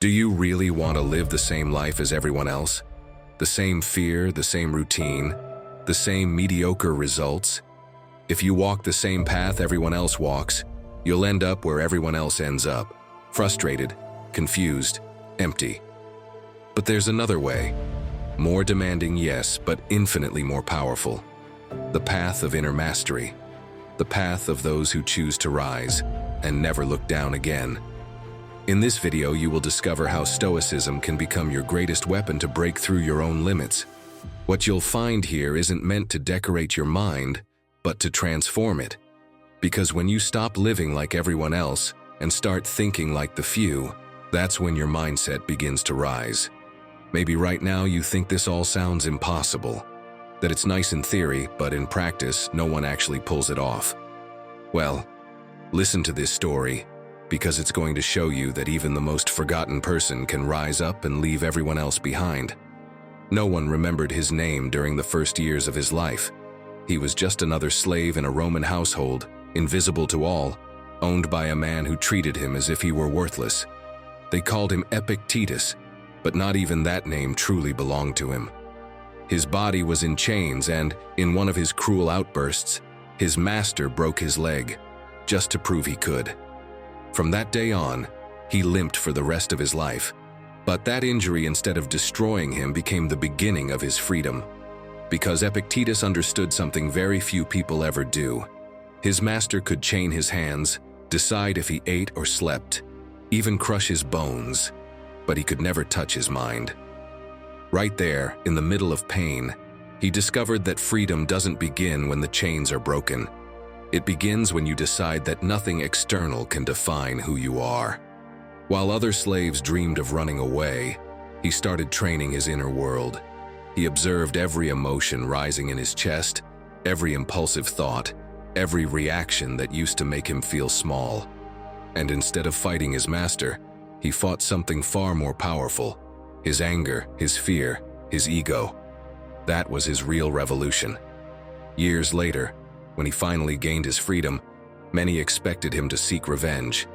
Do you really want to live the same life as everyone else? The same fear, the same routine, the same mediocre results? If you walk the same path everyone else walks, you'll end up where everyone else ends up, frustrated, confused, empty. But there's another way. More demanding, yes, but infinitely more powerful. The path of inner mastery. The path of those who choose to rise and never look down again. In this video, you will discover how Stoicism can become your greatest weapon to break through your own limits. What you'll find here isn't meant to decorate your mind, but to transform it. Because when you stop living like everyone else and start thinking like the few, that's when your mindset begins to rise. Maybe right now you think this all sounds impossible, that it's nice in theory, but in practice, no one actually pulls it off. Well, listen to this story, because it's going to show you that even the most forgotten person can rise up and leave everyone else behind. No one remembered his name during the first years of his life. He was just another slave in a Roman household, invisible to all, owned by a man who treated him as if he were worthless. They called him Epictetus, but not even that name truly belonged to him. His body was in chains and, in one of his cruel outbursts, his master broke his leg, just to prove he could. From that day on, he limped for the rest of his life. But that injury, instead of destroying him, became the beginning of his freedom. Because Epictetus understood something very few people ever do. His master could chain his hands, decide if he ate or slept, even crush his bones, but he could never touch his mind. Right there, in the middle of pain, he discovered that freedom doesn't begin when the chains are broken. It begins when you decide that nothing external can define who you are. While other slaves dreamed of running away, he started training his inner world. He observed every emotion rising in his chest, every impulsive thought, every reaction that used to make him feel small. And instead of fighting his master, he fought something far more powerful: his anger, his fear, his ego. That was his real revolution. Years later, when he finally gained his freedom, many expected him to seek revenge.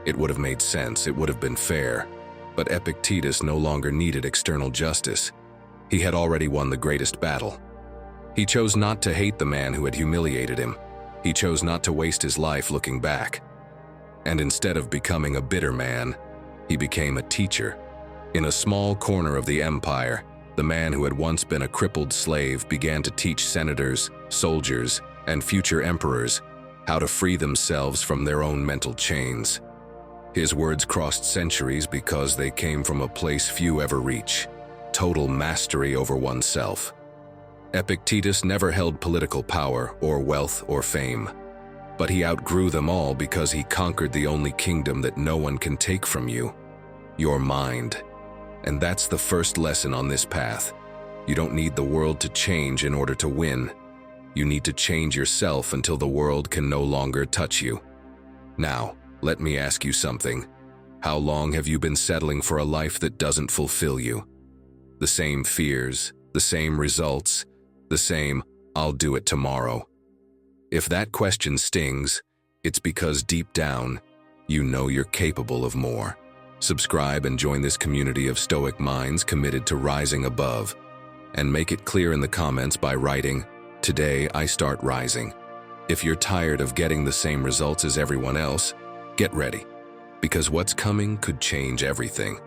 It would have made sense, it would have been fair, but Epictetus no longer needed external justice. He had already won the greatest battle. He chose not to hate the man who had humiliated him. He chose not to waste his life looking back. And instead of becoming a bitter man, he became a teacher. In a small corner of the empire, the man who had once been a crippled slave began to teach senators, soldiers, and future emperors how to free themselves from their own mental chains. His words crossed centuries because they came from a place few ever reach: total mastery over oneself. Epictetus never held political power or wealth or fame, but he outgrew them all because he conquered the only kingdom that no one can take from you: your mind. And that's the first lesson on this path. You don't need the world to change in order to win. You need to change yourself until the world can no longer touch you. Now, let me ask you something. How long have you been settling for a life that doesn't fulfill you? The same fears, the same results, the same "I'll do it tomorrow." If that question stings, it's because deep down, you know you're capable of more. Subscribe and join this community of Stoic minds committed to rising above. And make it clear in the comments by writing, "Today I start rising." If you're tired of getting the same results as everyone else, get ready, because what's coming could change everything.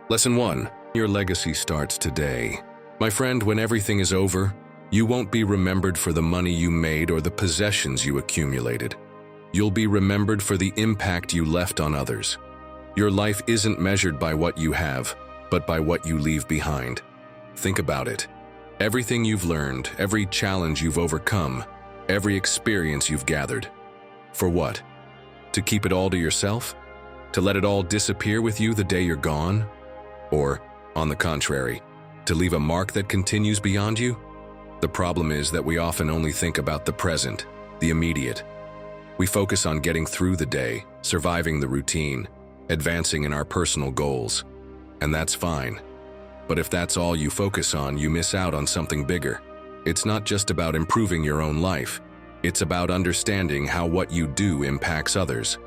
Lesson 1. Your legacy starts today. My friend, when everything is over, you won't be remembered for the money you made or the possessions you accumulated. You'll be remembered for the impact you left on others. Your life isn't measured by what you have, but by what you leave behind. Think about it. Everything you've learned, every challenge you've overcome, every experience you've gathered. For what? To keep it all to yourself? To let it all disappear with you the day you're gone? Or, on the contrary, to leave a mark that continues beyond you? The problem is that we often only think about the present, the immediate. We focus on getting through the day, surviving the routine, advancing in our personal goals. And that's fine. But if that's all you focus on, you miss out on something bigger. It's not just about improving your own life. It's about understanding how what you do impacts others.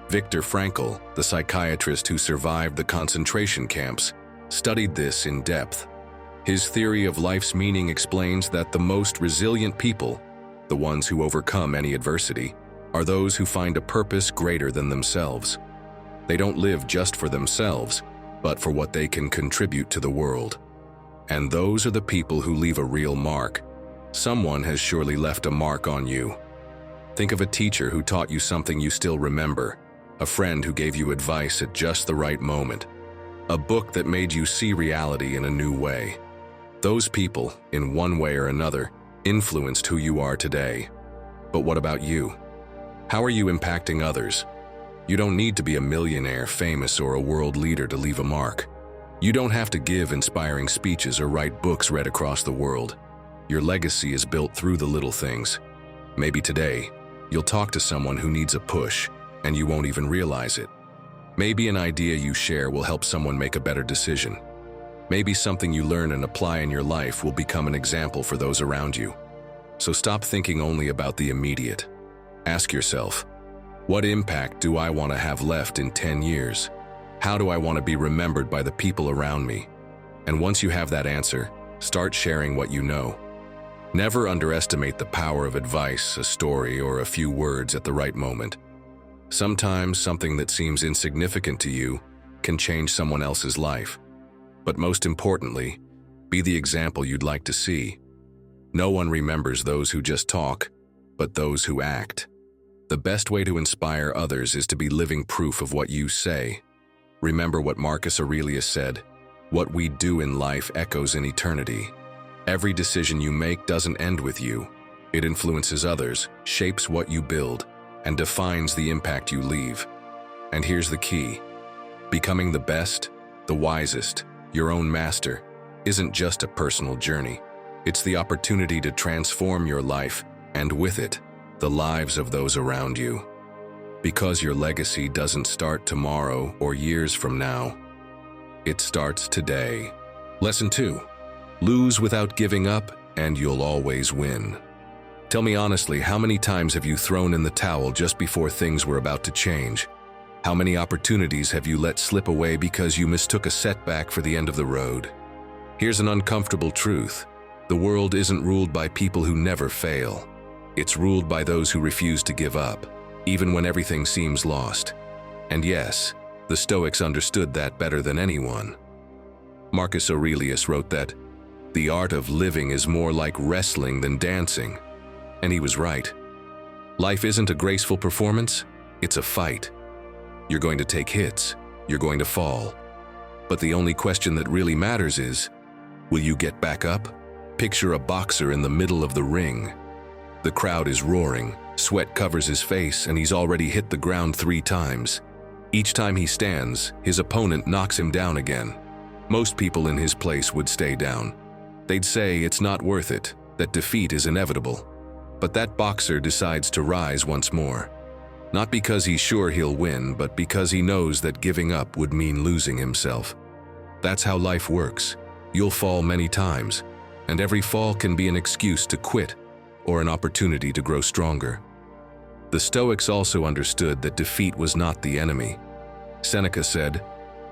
Viktor Frankl, the psychiatrist who survived the concentration camps, studied this in depth. His theory of life's meaning explains that the most resilient people, the ones who overcome any adversity, are those who find a purpose greater than themselves. They don't live just for themselves, but for what they can contribute to the world. And those are the people who leave a real mark. Someone has surely left a mark on you. Think of a teacher who taught you something you still remember, a friend who gave you advice at just the right moment, a book that made you see reality in a new way. Those people, in one way or another, influenced who you are today. But what about you? How are you impacting others? You don't need to be a millionaire, famous, or a world leader to leave a mark. You don't have to give inspiring speeches or write books read across the world. Your legacy is built through the little things. Maybe today, you'll talk to someone who needs a push, and you won't even realize it. Maybe an idea you share will help someone make a better decision. Maybe something you learn and apply in your life will become an example for those around you. So stop thinking only about the immediate. Ask yourself, what impact do I want to have left in 10 years? How do I want to be remembered by the people around me? And once you have that answer, start sharing what you know. Never underestimate the power of advice, a story, or a few words at the right moment. Sometimes something that seems insignificant to you can change someone else's life. But most importantly, be the example you'd like to see. No one remembers those who just talk, but those who act. The best way to inspire others is to be living proof of what you say. Remember what Marcus Aurelius said, "What we do in life echoes in eternity." Every decision you make doesn't end with you. It influences others, shapes what you build, and defines the impact you leave. And here's the key. Becoming the best, the wisest, your own master, isn't just a personal journey. It's the opportunity to transform your life, and with it, the lives of those around you. Because your legacy doesn't start tomorrow or years from now. It starts today. Lesson 2. Lose without giving up, and you'll always win. Tell me honestly, how many times have you thrown in the towel just before things were about to change? How many opportunities have you let slip away because you mistook a setback for the end of the road? Here's an uncomfortable truth. The world isn't ruled by people who never fail. It's ruled by those who refuse to give up, even when everything seems lost. And yes, the Stoics understood that better than anyone. Marcus Aurelius wrote that, "The art of living is more like wrestling than dancing." And he was right. Life isn't a graceful performance, it's a fight. You're going to take hits, you're going to fall. But the only question that really matters is, will you get back up? Picture a boxer in the middle of the ring. The crowd is roaring, sweat covers his face, and he's already hit the ground 3 times. Each time he stands, his opponent knocks him down again. Most people in his place would stay down. They'd say it's not worth it, that defeat is inevitable. But that boxer decides to rise once more. Not because he's sure he'll win, but because he knows that giving up would mean losing himself. That's how life works. You'll fall many times, and every fall can be an excuse to quit or an opportunity to grow stronger. The Stoics also understood that defeat was not the enemy. Seneca said,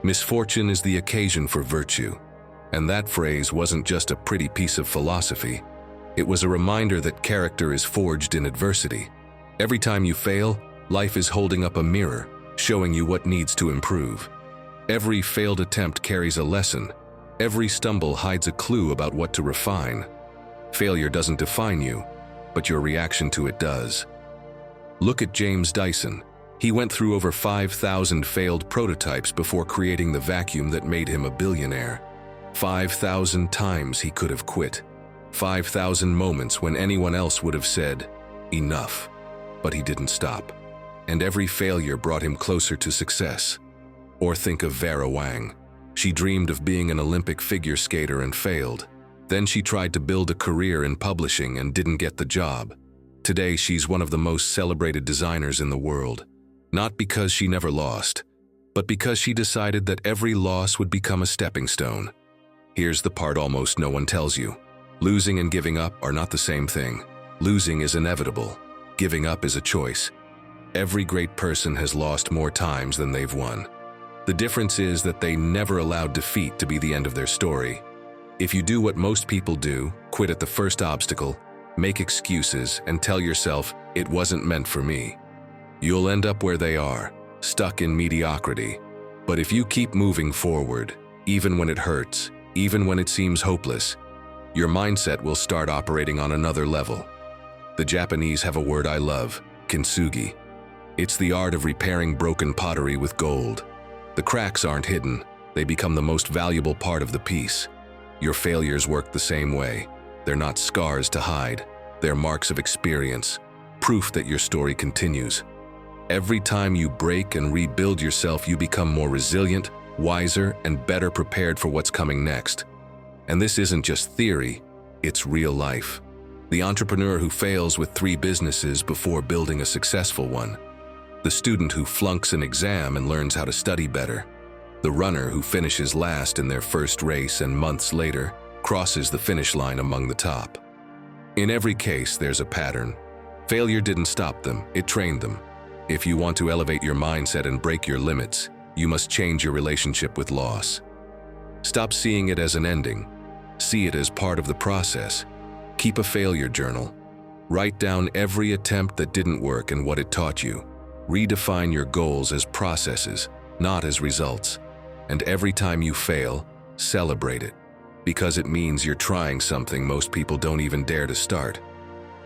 "Misfortune is the occasion for virtue." And that phrase wasn't just a pretty piece of philosophy. It was a reminder that character is forged in adversity. Every time you fail, life is holding up a mirror, showing you what needs to improve. Every failed attempt carries a lesson. Every stumble hides a clue about what to refine. Failure doesn't define you, but your reaction to it does. Look at James Dyson. He went through over 5,000 failed prototypes before creating the vacuum that made him a billionaire. 5,000 times he could have quit. 5,000 moments when anyone else would have said, "Enough." But he didn't stop. And every failure brought him closer to success. Or think of Vera Wang. She dreamed of being an Olympic figure skater and failed. Then she tried to build a career in publishing and didn't get the job. Today she's one of the most celebrated designers in the world. Not because she never lost, but because she decided that every loss would become a stepping stone. Here's the part almost no one tells you. Losing and giving up are not the same thing. Losing is inevitable. Giving up is a choice. Every great person has lost more times than they've won. The difference is that they never allowed defeat to be the end of their story. If you do what most people do, quit at the first obstacle, make excuses, and tell yourself, "It wasn't meant for me," you'll end up where they are, stuck in mediocrity. But if you keep moving forward, even when it hurts, even when it seems hopeless, your mindset will start operating on another level. The Japanese have a word I love, kintsugi. It's the art of repairing broken pottery with gold. The cracks aren't hidden, they become the most valuable part of the piece. Your failures work the same way. They're not scars to hide, they're marks of experience, proof that your story continues. Every time you break and rebuild yourself, you become more resilient, wiser, and better prepared for what's coming next. And this isn't just theory, it's real life. The entrepreneur who fails with 3 businesses before building a successful one. The student who flunks an exam and learns how to study better. The runner who finishes last in their first race and months later crosses the finish line among the top. In every case, there's a pattern. Failure didn't stop them, it trained them. If you want to elevate your mindset and break your limits, you must change your relationship with loss. Stop seeing it as an ending. See it as part of the process. Keep a failure journal. Write down every attempt that didn't work and what it taught you. Redefine your goals as processes, not as results. And every time you fail, celebrate it, because it means you're trying something most people don't even dare to start.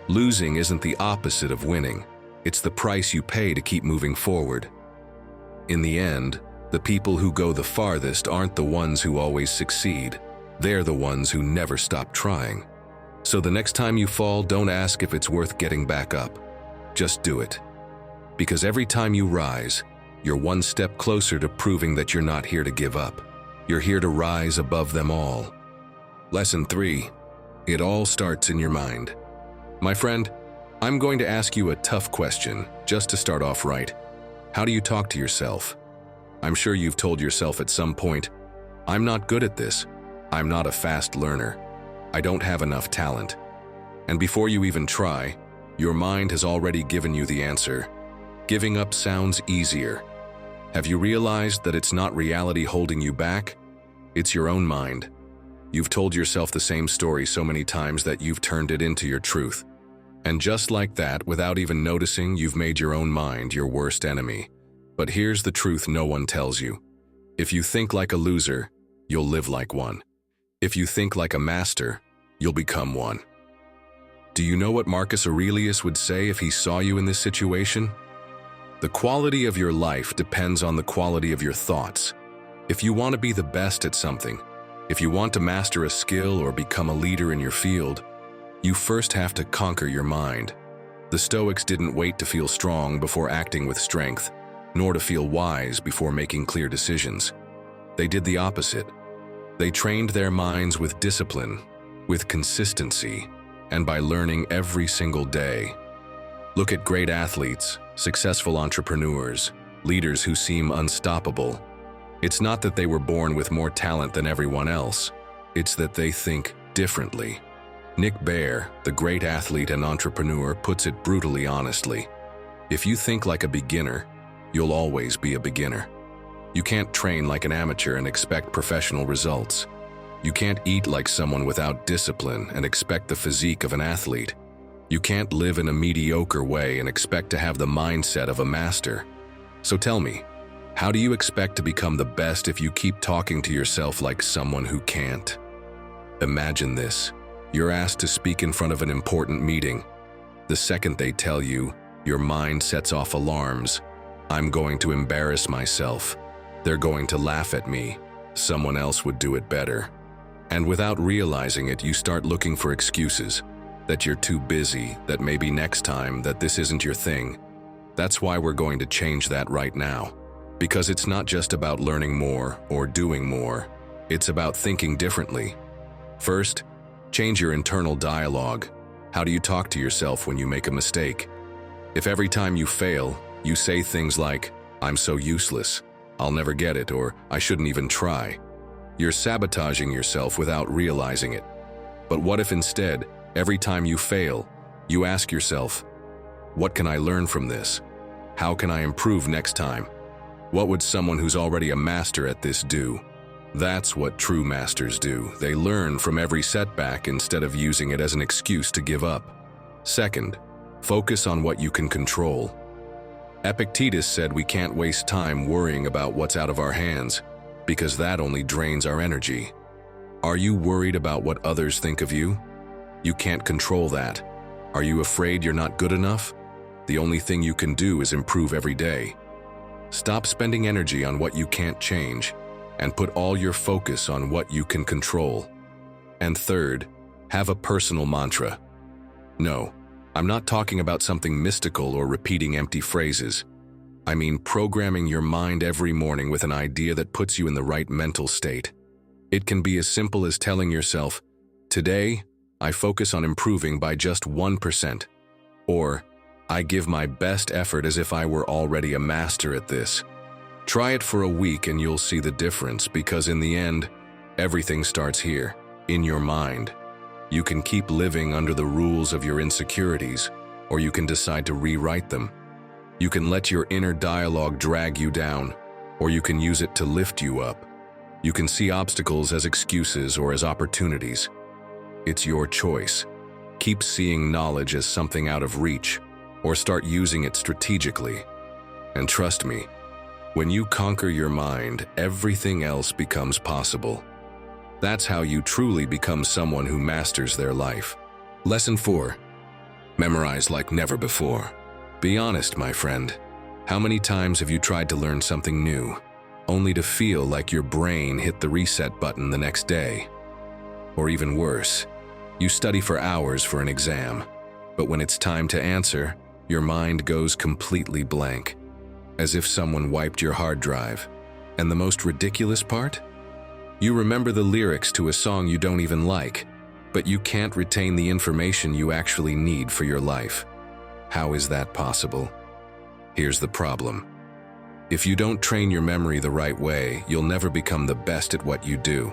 Losing isn't the opposite of winning. It's the price you pay to keep moving forward. In the end, the people who go the farthest aren't the ones who always succeed. They're the ones who never stop trying. So the next time you fall, don't ask if it's worth getting back up. Just do it. Because every time you rise, you're one step closer to proving that you're not here to give up. You're here to rise above them all. Lesson 3. It all starts in your mind. My friend, I'm going to ask you a tough question, just to start off right. How do you talk to yourself? I'm sure you've told yourself at some point, "I'm not good at this. I'm not a fast learner. I don't have enough talent." And before you even try, your mind has already given you the answer. Giving up sounds easier. Have you realized that it's not reality holding you back? It's your own mind. You've told yourself the same story so many times that you've turned it into your truth. And just like that, without even noticing, you've made your own mind your worst enemy. But here's the truth no one tells you. If you think like a loser, you'll live like one. If you think like a master, you'll become one. Do you know what Marcus Aurelius would say if he saw you in this situation? The quality of your life depends on the quality of your thoughts. If you want to be the best at something, if you want to master a skill or become a leader in your field, you first have to conquer your mind. The Stoics didn't wait to feel strong before acting with strength, nor to feel wise before making clear decisions. They did the opposite. They trained their minds with discipline, with consistency, and by learning every single day. Look at great athletes, successful entrepreneurs, leaders who seem unstoppable. It's not that they were born with more talent than everyone else. It's that they think differently. Nick Bare, the great athlete and entrepreneur, puts it brutally honestly. If you think like a beginner, you'll always be a beginner. You can't train like an amateur and expect professional results. You can't eat like someone without discipline and expect the physique of an athlete. You can't live in a mediocre way and expect to have the mindset of a master. So tell me, how do you expect to become the best if you keep talking to yourself like someone who can't? Imagine this. You're asked to speak in front of an important meeting. The second they tell you, your mind sets off alarms. I'm going to embarrass myself. They're going to laugh at me. Someone else would do it better. And without realizing it, you start looking for excuses. That you're too busy, that maybe next time, that this isn't your thing. That's why we're going to change that right now. Because it's not just about learning more or doing more. It's about thinking differently. First, change your internal dialogue. How do you talk to yourself when you make a mistake? If every time you fail, you say things like, "I'm so useless, I'll never get it," or "I shouldn't even try," you're sabotaging yourself without realizing it. But what if instead, every time you fail, you ask yourself, "What can I learn from this?" How can I improve next time? What would someone who's already a master at this do? That's what true masters do. They learn from every setback instead of using it as an excuse to give up. Second, focus on what you can control. Epictetus said we can't waste time worrying about what's out of our hands, because that only drains our energy. Are you worried about what others think of you? You can't control that. Are you afraid you're not good enough? The only thing you can do is improve every day. Stop spending energy on what you can't change, and put all your focus on what you can control. And third, have a personal mantra. No, I'm not talking about something mystical or repeating empty phrases. I mean programming your mind every morning with an idea that puts you in the right mental state. It can be as simple as telling yourself, "Today, I focus on improving by just 1%. Or, "I give my best effort as if I were already a master at this." Try it for a week and you'll see the difference, because in the end, everything starts here, in your mind. You can keep living under the rules of your insecurities, or you can decide to rewrite them. You can let your inner dialogue drag you down, or you can use it to lift you up. You can see obstacles as excuses or as opportunities. It's your choice. Keep seeing knowledge as something out of reach, or start using it strategically. And trust me, when you conquer your mind, everything else becomes possible. That's how you truly become someone who masters their life. Lesson 4. Memorize like never before. Be honest, my friend. How many times have you tried to learn something new, only to feel like your brain hit the reset button the next day? Or even worse, you study for hours for an exam, but when it's time to answer, your mind goes completely blank, as if someone wiped your hard drive. And the most ridiculous part? You remember the lyrics to a song you don't even like, but you can't retain the information you actually need for your life. How is that possible? Here's the problem. If you don't train your memory the right way, you'll never become the best at what you do.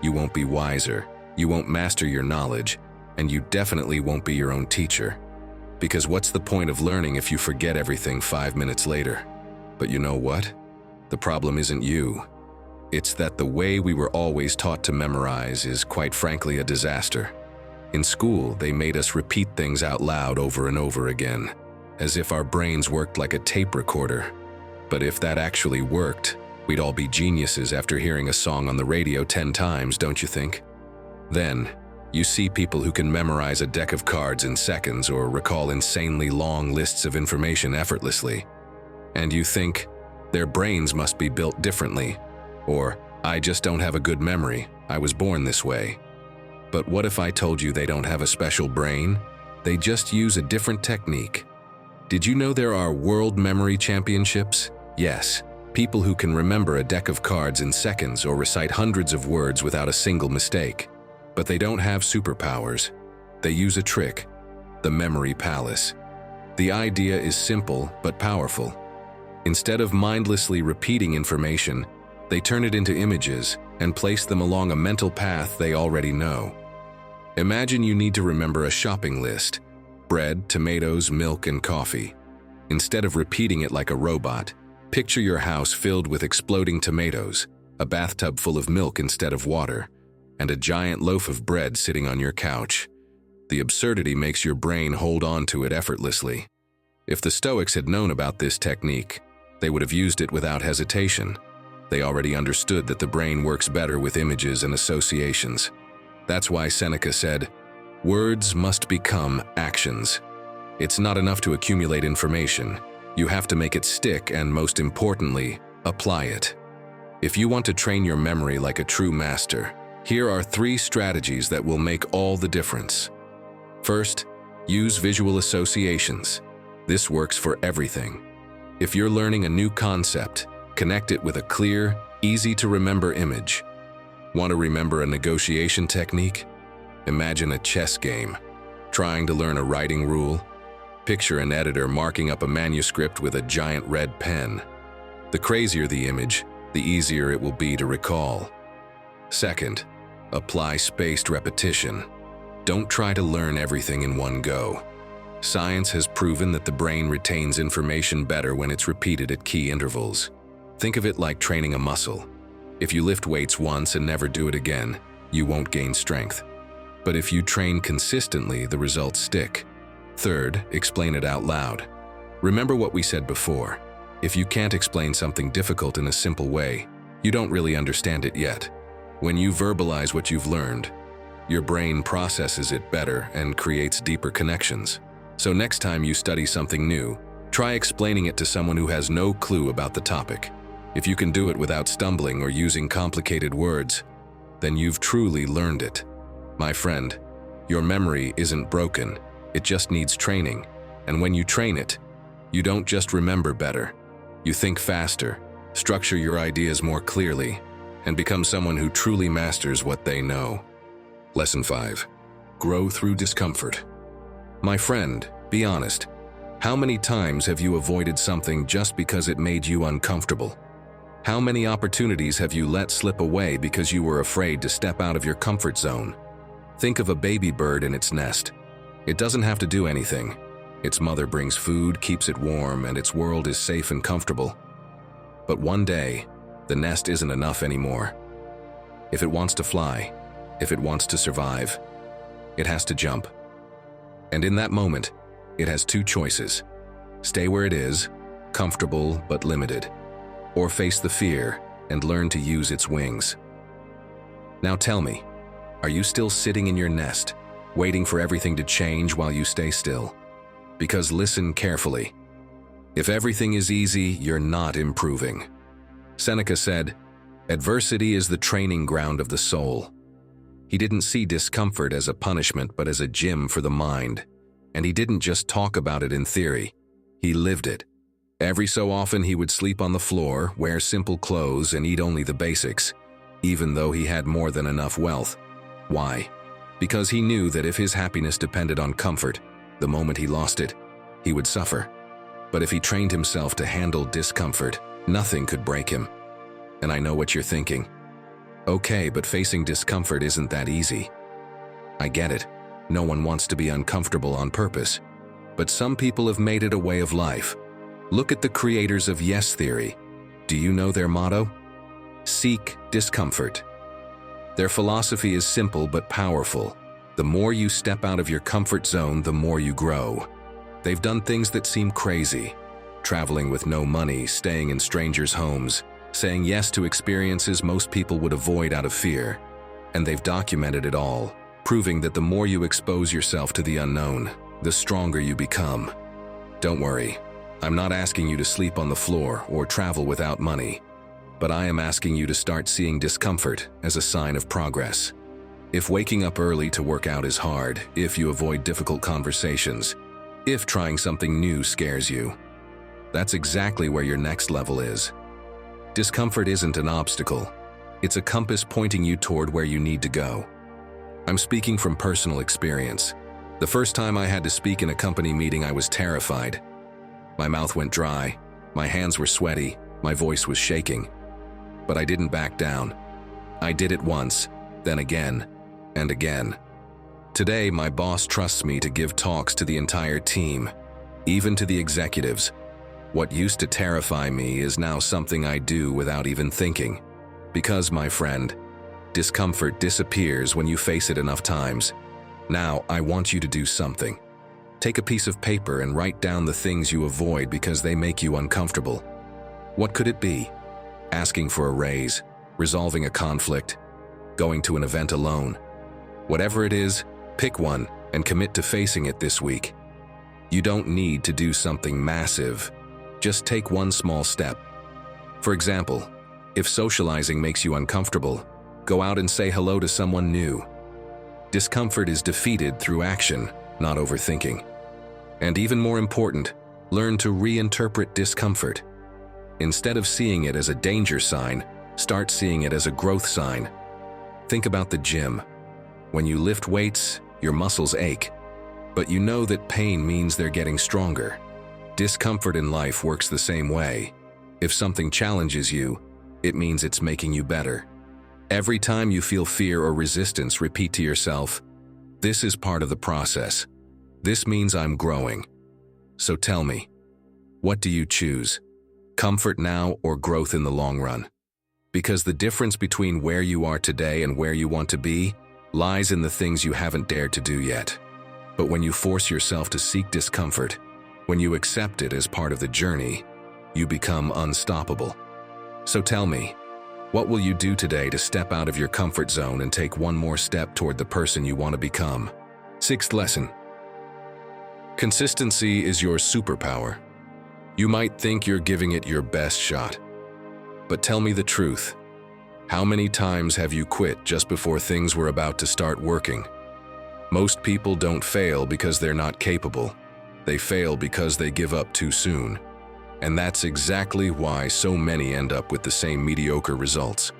You won't be wiser, you won't master your knowledge, and you definitely won't be your own teacher. Because what's the point of learning if you forget everything 5 minutes later? But you know what? The problem isn't you. It's that the way we were always taught to memorize is, quite frankly, a disaster. In school, they made us repeat things out loud over and over again, as if our brains worked like a tape recorder. But if that actually worked, we'd all be geniuses after hearing a song on the radio 10 times, don't you think? Then, you see people who can memorize a deck of cards in seconds or recall insanely long lists of information effortlessly. And you think, their brains must be built differently. Or, I just don't have a good memory, I was born this way. But what if I told you they don't have a special brain? They just use a different technique. Did you know there are world memory championships? Yes, people who can remember a deck of cards in seconds or recite hundreds of words without a single mistake. But they don't have superpowers. They use a trick, the memory palace. The idea is simple but powerful. Instead of mindlessly repeating information, they turn it into images and place them along a mental path they already know. Imagine you need to remember a shopping list: bread, tomatoes, milk, and coffee. Instead of repeating it like a robot, picture your house filled with exploding tomatoes, a bathtub full of milk instead of water, and a giant loaf of bread sitting on your couch. The absurdity makes your brain hold on to it effortlessly. If the Stoics had known about this technique, they would have used it without hesitation. They already understood that the brain works better with images and associations. That's why Seneca said, "Words must become actions." It's not enough to accumulate information. You have to make it stick and, most importantly, apply it. If you want to train your memory like a true master, here are 3 strategies that will make all the difference. First, use visual associations. This works for everything. If you're learning a new concept, connect it with a clear, easy-to-remember image. Want to remember a negotiation technique? Imagine a chess game. Trying to learn a writing rule? Picture an editor marking up a manuscript with a giant red pen. The crazier the image, the easier it will be to recall. Second, apply spaced repetition. Don't try to learn everything in one go. Science has proven that the brain retains information better when it's repeated at key intervals. Think of it like training a muscle. If you lift weights once and never do it again, you won't gain strength. But if you train consistently, the results stick. Third, explain it out loud. Remember what we said before. If you can't explain something difficult in a simple way, you don't really understand it yet. When you verbalize what you've learned, your brain processes it better and creates deeper connections. So next time you study something new, try explaining it to someone who has no clue about the topic. If you can do it without stumbling or using complicated words, then you've truly learned it. My friend, your memory isn't broken, it just needs training. And when you train it, you don't just remember better. You think faster, structure your ideas more clearly, and become someone who truly masters what they know. Lesson 5. Grow through discomfort. My friend, be honest. How many times have you avoided something just because it made you uncomfortable? How many opportunities have you let slip away because you were afraid to step out of your comfort zone? Think of a baby bird in its nest. It doesn't have to do anything. Its mother brings food, keeps it warm, and its world is safe and comfortable. But one day, the nest isn't enough anymore. If it wants to fly, if it wants to survive, it has to jump. And in that moment, it has two choices. Stay where it is, comfortable but limited, or face the fear and learn to use its wings. Now tell me, are you still sitting in your nest, waiting for everything to change while you stay still? Because listen carefully. If everything is easy, you're not improving. Seneca said, "Adversity is the training ground of the soul." He didn't see discomfort as a punishment but as a gym for the mind. And he didn't just talk about it in theory, he lived it. Every so often he would sleep on the floor, wear simple clothes, and eat only the basics, even though he had more than enough wealth. Why? Because he knew that if his happiness depended on comfort, the moment he lost it, he would suffer. But if he trained himself to handle discomfort, nothing could break him. And I know what you're thinking. Okay, but facing discomfort isn't that easy. I get it. No one wants to be uncomfortable on purpose. But some people have made it a way of life. Look at the creators of yes theory. Do you know their motto? Seek discomfort. Their philosophy is simple but powerful. The more you step out of your comfort zone, the more you grow. They've done things that seem crazy. Traveling with no money, staying in strangers' homes, saying yes to experiences most people would avoid out of fear. And they've documented it all, proving that the more you expose yourself to the unknown, the stronger you become. Don't worry, I'm not asking you to sleep on the floor or travel without money, but I am asking you to start seeing discomfort as a sign of progress. If waking up early to work out is hard, if you avoid difficult conversations, if trying something new scares you, that's exactly where your next level is. Discomfort isn't an obstacle. It's a compass pointing you toward where you need to go. I'm speaking from personal experience. The first time I had to speak in a company meeting, I was terrified. My mouth went dry, my hands were sweaty, my voice was shaking. But I didn't back down. I did it once, then again, and again. Today, my boss trusts me to give talks to the entire team, even to the executives. What used to terrify me is now something I do without even thinking. Because, my friend, discomfort disappears when you face it enough times. Now, I want you to do something. Take a piece of paper and write down the things you avoid because they make you uncomfortable. What could it be? Asking for a raise, resolving a conflict, going to an event alone. Whatever it is, pick one and commit to facing it this week. You don't need to do something massive. Just take one small step. For example, if socializing makes you uncomfortable, go out and say hello to someone new. Discomfort is defeated through action, not overthinking. And even more important, learn to reinterpret discomfort. Instead of seeing it as a danger sign, start seeing it as a growth sign. Think about the gym. When you lift weights, your muscles ache. But you know that pain means they're getting stronger. Discomfort in life works the same way. If something challenges you, it means it's making you better. Every time you feel fear or resistance, repeat to yourself, "This is part of the process." This means I'm growing. So tell me, what do you choose? Comfort now or growth in the long run? Because the difference between where you are today and where you want to be lies in the things you haven't dared to do yet. But when you force yourself to seek discomfort, when you accept it as part of the journey, you become unstoppable. So tell me, what will you do today to step out of your comfort zone and take one more step toward the person you want to become? Sixth lesson. Consistency is your superpower. You might think you're giving it your best shot. But tell me the truth. How many times have you quit just before things were about to start working? Most people don't fail because they're not capable. They fail because they give up too soon. And that's exactly why so many end up with the same mediocre results.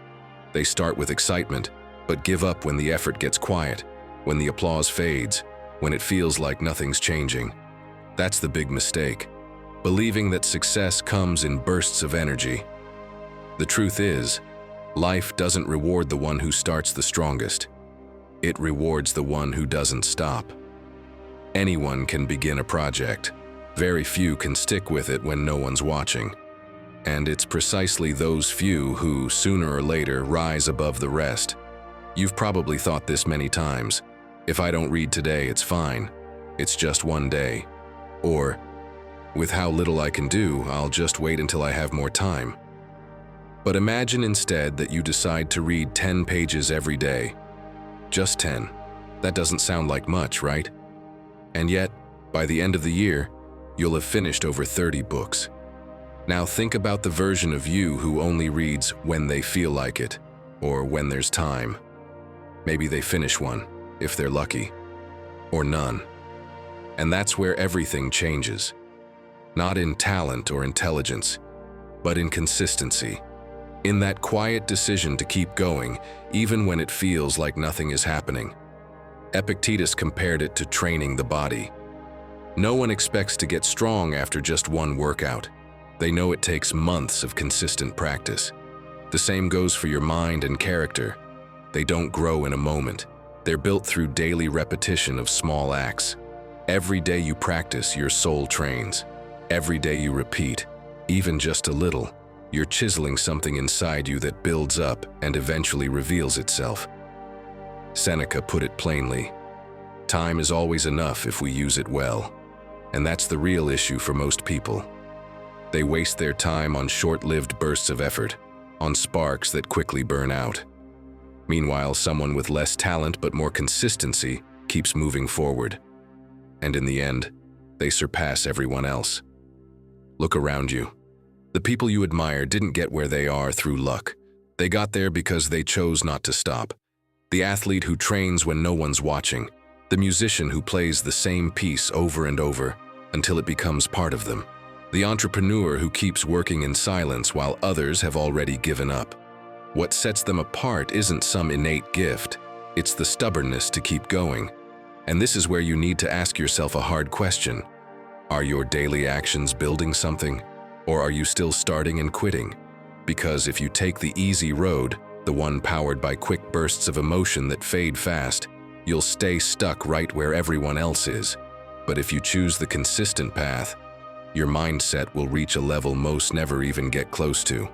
They start with excitement, but give up when the effort gets quiet, when the applause fades, when it feels like nothing's changing. That's the big mistake, believing that success comes in bursts of energy. The truth is, life doesn't reward the one who starts the strongest. It rewards the one who doesn't stop. Anyone can begin a project. Very few can stick with it when no one's watching. And it's precisely those few who, sooner or later, rise above the rest. You've probably thought this many times. If I don't read today, it's fine. It's just one day. Or, with how little I can do, I'll just wait until I have more time. But imagine instead that you decide to read 10 pages every day. Just 10. That doesn't sound like much, right? And yet, by the end of the year, you'll have finished over 30 books. Now think about the version of you who only reads when they feel like it, or when there's time. Maybe they finish one, if they're lucky, or none. And that's where everything changes. Not in talent or intelligence, but in consistency. In that quiet decision to keep going, even when it feels like nothing is happening. Epictetus compared it to training the body. No one expects to get strong after just one workout. They know it takes months of consistent practice. The same goes for your mind and character. They don't grow in a moment. They're built through daily repetition of small acts. Every day you practice, your soul trains. Every day you repeat, even just a little, you're chiseling something inside you that builds up and eventually reveals itself. Seneca put it plainly, time is always enough if we use it well. And that's the real issue for most people. They waste their time on short-lived bursts of effort, on sparks that quickly burn out. Meanwhile, someone with less talent but more consistency keeps moving forward. And in the end, they surpass everyone else. Look around you. The people you admire didn't get where they are through luck. They got there because they chose not to stop. The athlete who trains when no one's watching. The musician who plays the same piece over and over until it becomes part of them. The entrepreneur who keeps working in silence while others have already given up. What sets them apart isn't some innate gift. It's the stubbornness to keep going. And this is where you need to ask yourself a hard question. Are your daily actions building something? Or are you still starting and quitting? Because if you take the easy road, the one powered by quick bursts of emotion that fade fast, you'll stay stuck right where everyone else is. But if you choose the consistent path, your mindset will reach a level most never even get close to.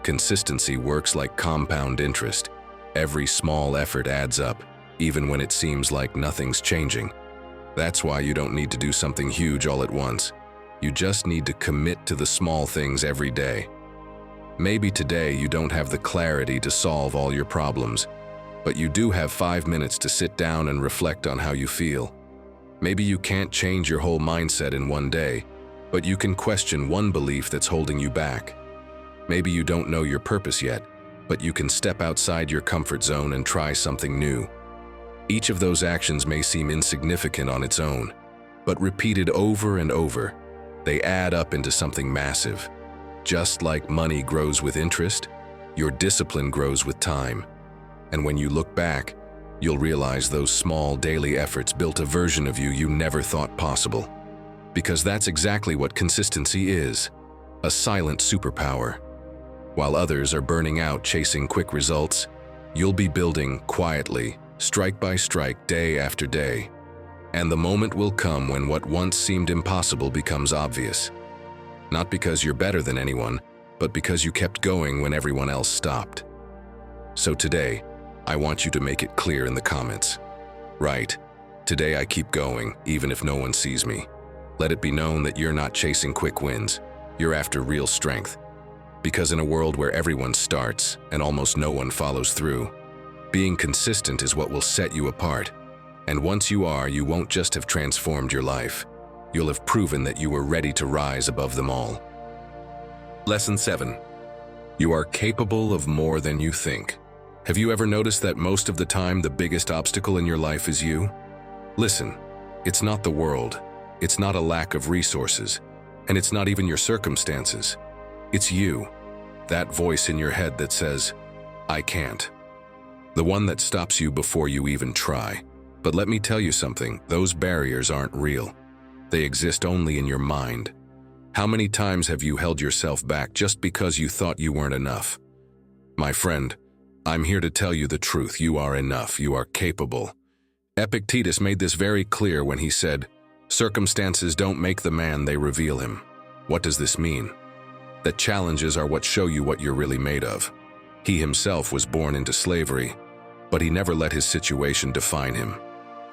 Consistency works like compound interest. Every small effort adds up, even when it seems like nothing's changing. That's why you don't need to do something huge all at once. You just need to commit to the small things every day. Maybe today you don't have the clarity to solve all your problems, but you do have 5 minutes to sit down and reflect on how you feel. Maybe you can't change your whole mindset in one day, but you can question one belief that's holding you back. Maybe you don't know your purpose yet, but you can step outside your comfort zone and try something new. Each of those actions may seem insignificant on its own, but repeated over and over, they add up into something massive. Just like money grows with interest, your discipline grows with time. And when you look back, you'll realize those small daily efforts built a version of you never thought possible. Because that's exactly what consistency is, a silent superpower. While others are burning out chasing quick results, you'll be building quietly, strike by strike, day after day. And the moment will come when what once seemed impossible becomes obvious. Not because you're better than anyone, but because you kept going when everyone else stopped. So today, I want you to make it clear in the comments. Right, today I keep going, even if no one sees me. Let it be known that you're not chasing quick wins. You're after real strength. Because in a world where everyone starts and almost no one follows through, being consistent is what will set you apart. And once you are, you won't just have transformed your life. You'll have proven that you were ready to rise above them all. Lesson 7. You are capable of more than you think. Have you ever noticed that most of the time the biggest obstacle in your life is you? Listen, it's not the world. It's not a lack of resources. And it's not even your circumstances. It's you, that voice in your head that says, I can't. The one that stops you before you even try. But let me tell you something, those barriers aren't real. They exist only in your mind. How many times have you held yourself back just because you thought you weren't enough? My friend, I'm here to tell you the truth. You are enough. You are capable. Epictetus made this very clear when he said, circumstances don't make the man, they reveal him. What does this mean? That challenges are what show you what you're really made of. He himself was born into slavery, but he never let his situation define him.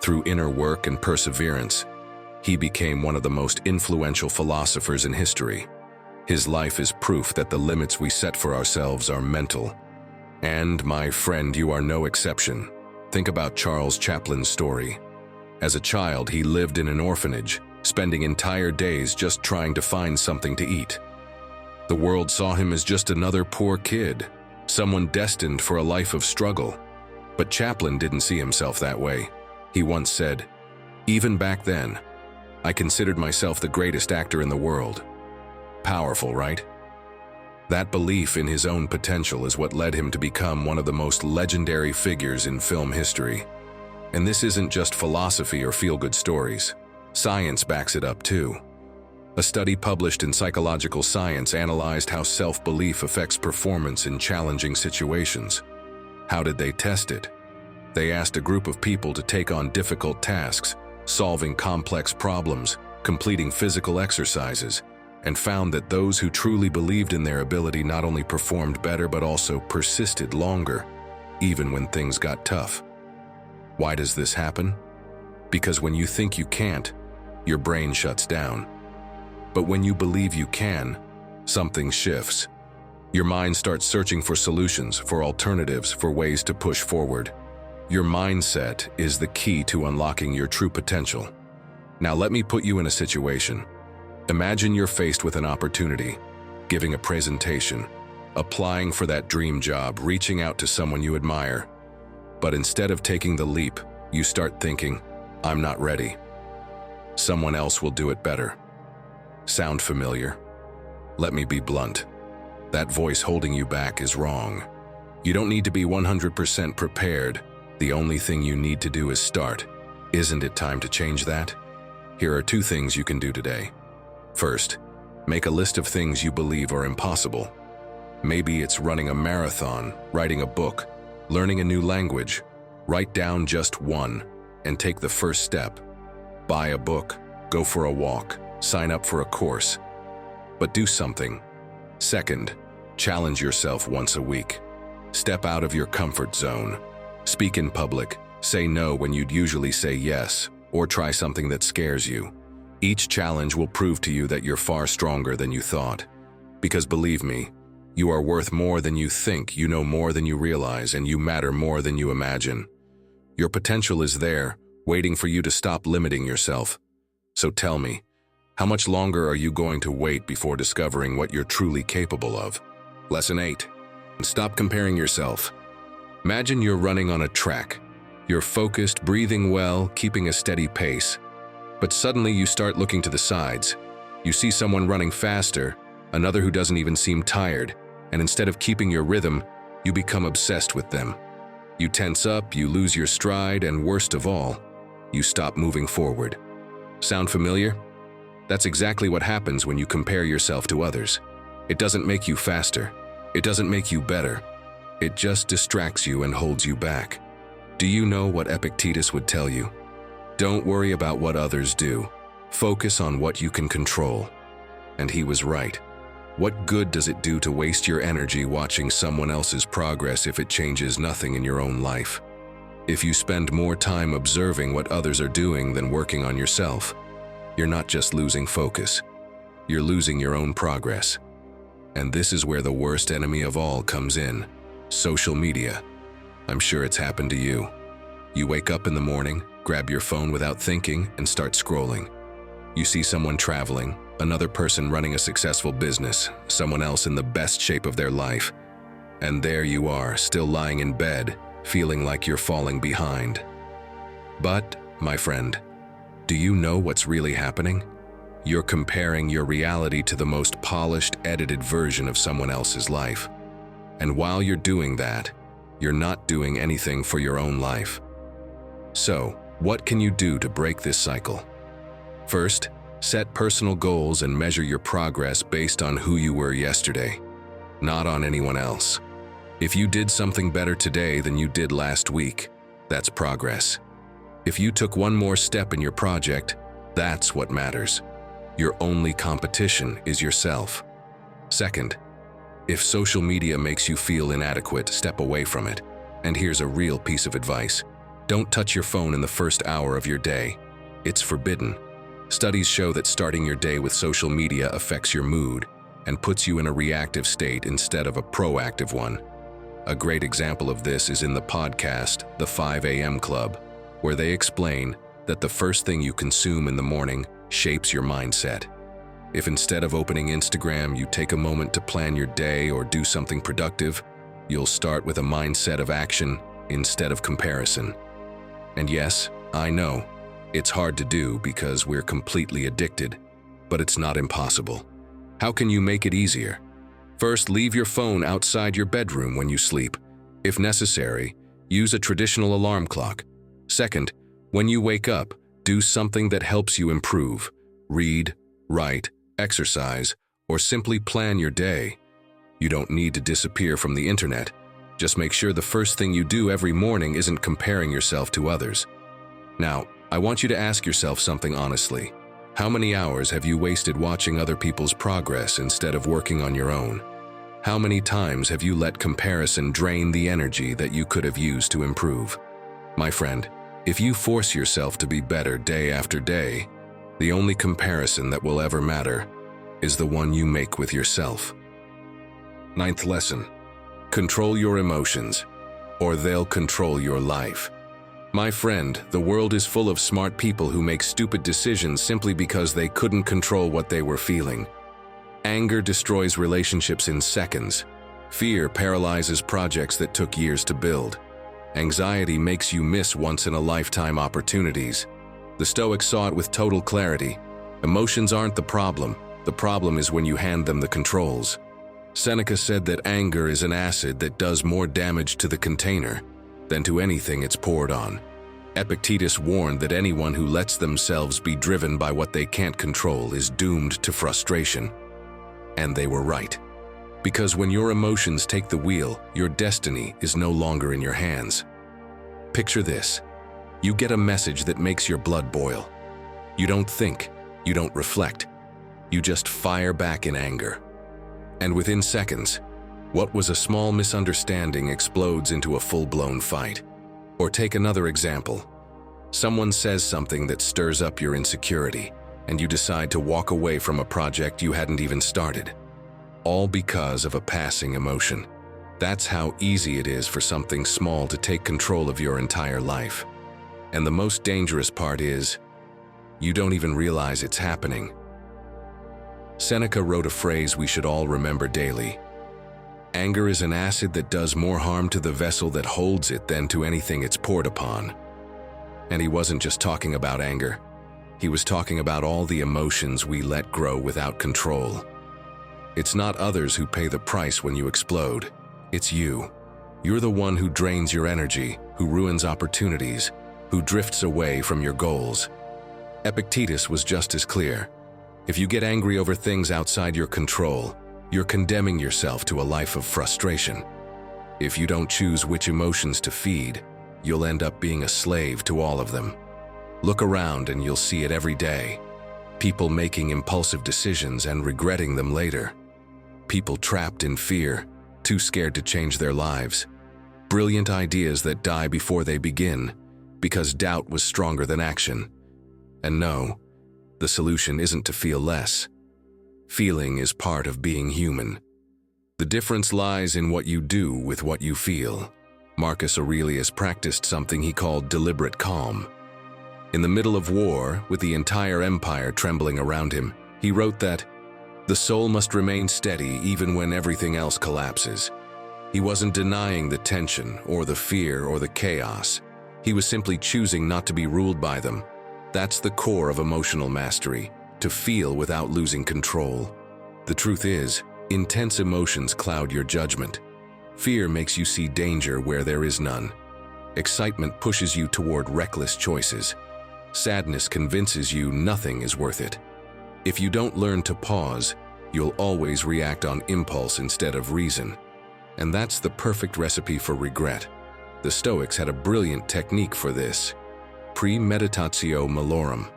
Through inner work and perseverance, he became one of the most influential philosophers in history. His life is proof that the limits we set for ourselves are mental. And, my friend, you are no exception. Think about Charles Chaplin's story. As a child, he lived in an orphanage, spending entire days just trying to find something to eat. The world saw him as just another poor kid, someone destined for a life of struggle. But Chaplin didn't see himself that way. He once said, even back then, I considered myself the greatest actor in the world. Powerful, right? That belief in his own potential is what led him to become one of the most legendary figures in film history. And this isn't just philosophy or feel-good stories. Science backs it up too. A study published in Psychological Science analyzed how self-belief affects performance in challenging situations. How did they test it? They asked a group of people to take on difficult tasks, solving complex problems, completing physical exercises, and found that those who truly believed in their ability not only performed better but also persisted longer, even when things got tough. Why does this happen? Because when you think you can't, your brain shuts down. But when you believe you can, something shifts. Your mind starts searching for solutions, for alternatives, for ways to push forward. Your mindset is the key to unlocking your true potential. Now let me put you in a situation. Imagine you're faced with an opportunity, giving a presentation, applying for that dream job, reaching out to someone you admire. But instead of taking the leap, you start thinking, I'm not ready. Someone else will do it better. Sound familiar? Let me be blunt. That voice holding you back is wrong. You don't need to be 100% prepared. The only thing you need to do is start. Isn't it time to change that? Here are 2 things you can do today. First, make a list of things you believe are impossible. Maybe it's running a marathon, writing a book, learning a new language. Write down just one and take the first step. Buy a book, go for a walk, sign up for a course. But do something. Second, challenge yourself once a week. Step out of your comfort zone. Speak in public, say no when you'd usually say yes, or try something that scares you. Each challenge will prove to you that you're far stronger than you thought. Because believe me, you are worth more than you think, you know more than you realize, and you matter more than you imagine. Your potential is there, waiting for you to stop limiting yourself. So tell me, how much longer are you going to wait before discovering what you're truly capable of? Lesson 8. Stop comparing yourself. Imagine you're running on a track. You're focused, breathing well, keeping a steady pace. But suddenly you start looking to the sides. You see someone running faster, another who doesn't even seem tired, and instead of keeping your rhythm, you become obsessed with them. You tense up, you lose your stride, and worst of all, you stop moving forward. Sound familiar? That's exactly what happens when you compare yourself to others. It doesn't make you faster. It doesn't make you better. It just distracts you and holds you back. Do you know what Epictetus would tell you? Don't worry about what others do. Focus on what you can control. And he was right. What good does it do to waste your energy watching someone else's progress if it changes nothing in your own life? If you spend more time observing what others are doing than working on yourself, you're not just losing focus, you're losing your own progress. And this is where the worst enemy of all comes in: social media. I'm sure it's happened to you. You wake up in the morning, grab your phone without thinking, and start scrolling. You see someone traveling, another person running a successful business, someone else in the best shape of their life. And there you are, still lying in bed, feeling like you're falling behind. But, my friend, do you know what's really happening? You're comparing your reality to the most polished, edited version of someone else's life. And while you're doing that, you're not doing anything for your own life. So, what can you do to break this cycle? First, set personal goals and measure your progress based on who you were yesterday, not on anyone else. If you did something better today than you did last week, that's progress. If you took one more step in your project, that's what matters. Your only competition is yourself. Second, if social media makes you feel inadequate, step away from it. And here's a real piece of advice: don't touch your phone in the first hour of your day. It's forbidden. Studies show that starting your day with social media affects your mood and puts you in a reactive state instead of a proactive one. A great example of this is in the podcast, The 5 a.m. Club, where they explain that the first thing you consume in the morning shapes your mindset. If instead of opening Instagram, you take a moment to plan your day or do something productive, you'll start with a mindset of action instead of comparison. And yes, I know, it's hard to do because we're completely addicted, but it's not impossible. How can you make it easier? First, leave your phone outside your bedroom when you sleep. If necessary, use a traditional alarm clock. Second, when you wake up, do something that helps you improve. Read, write, exercise, or simply plan your day. You don't need to disappear from the internet. Just make sure the first thing you do every morning isn't comparing yourself to others. Now, I want you to ask yourself something honestly. How many hours have you wasted watching other people's progress instead of working on your own? How many times have you let comparison drain the energy that you could have used to improve? My friend, if you force yourself to be better day after day, the only comparison that will ever matter is the one you make with yourself. Ninth lesson: control your emotions, or they'll control your life. My friend, the world is full of smart people who make stupid decisions simply because they couldn't control what they were feeling. Anger destroys relationships in seconds. Fear paralyzes projects that took years to build. Anxiety makes you miss once-in-a-lifetime opportunities. The Stoics saw it with total clarity. Emotions aren't the problem. The problem is when you hand them the controls. Seneca said that anger is an acid that does more damage to the container than to anything it's poured on. Epictetus warned that anyone who lets themselves be driven by what they can't control is doomed to frustration. And they were right. Because when your emotions take the wheel, your destiny is no longer in your hands. Picture this. You get a message that makes your blood boil. You don't think, you don't reflect. You just fire back in anger. And within seconds, what was a small misunderstanding explodes into a full-blown fight. Or take another example. Someone says something that stirs up your insecurity, and you decide to walk away from a project you hadn't even started. All because of a passing emotion. That's how easy it is for something small to take control of your entire life. And the most dangerous part is, you don't even realize it's happening. Seneca wrote a phrase we should all remember daily. Anger is an acid that does more harm to the vessel that holds it than to anything it's poured upon. And he wasn't just talking about anger. He was talking about all the emotions we let grow without control. It's not others who pay the price when you explode. It's you. You're the one who drains your energy, who ruins opportunities, who drifts away from your goals. Epictetus was just as clear. If you get angry over things outside your control, you're condemning yourself to a life of frustration. If you don't choose which emotions to feed, you'll end up being a slave to all of them. Look around and you'll see it every day. People making impulsive decisions and regretting them later. People trapped in fear, too scared to change their lives. Brilliant ideas that die before they begin, because doubt was stronger than action. And no, the solution isn't to feel less. Feeling is part of being human. The difference lies in what you do with what you feel. Marcus Aurelius practiced something he called deliberate calm. In the middle of war, with the entire empire trembling around him, he wrote that the soul must remain steady even when everything else collapses. He wasn't denying the tension or the fear or the chaos. He was simply choosing not to be ruled by them. That's the core of emotional mastery, to feel without losing control. The truth is, intense emotions cloud your judgment. Fear makes you see danger where there is none. Excitement pushes you toward reckless choices. Sadness convinces you nothing is worth it. If you don't learn to pause, you'll always react on impulse instead of reason. And that's the perfect recipe for regret. The Stoics had a brilliant technique for this. Premeditatio malorum,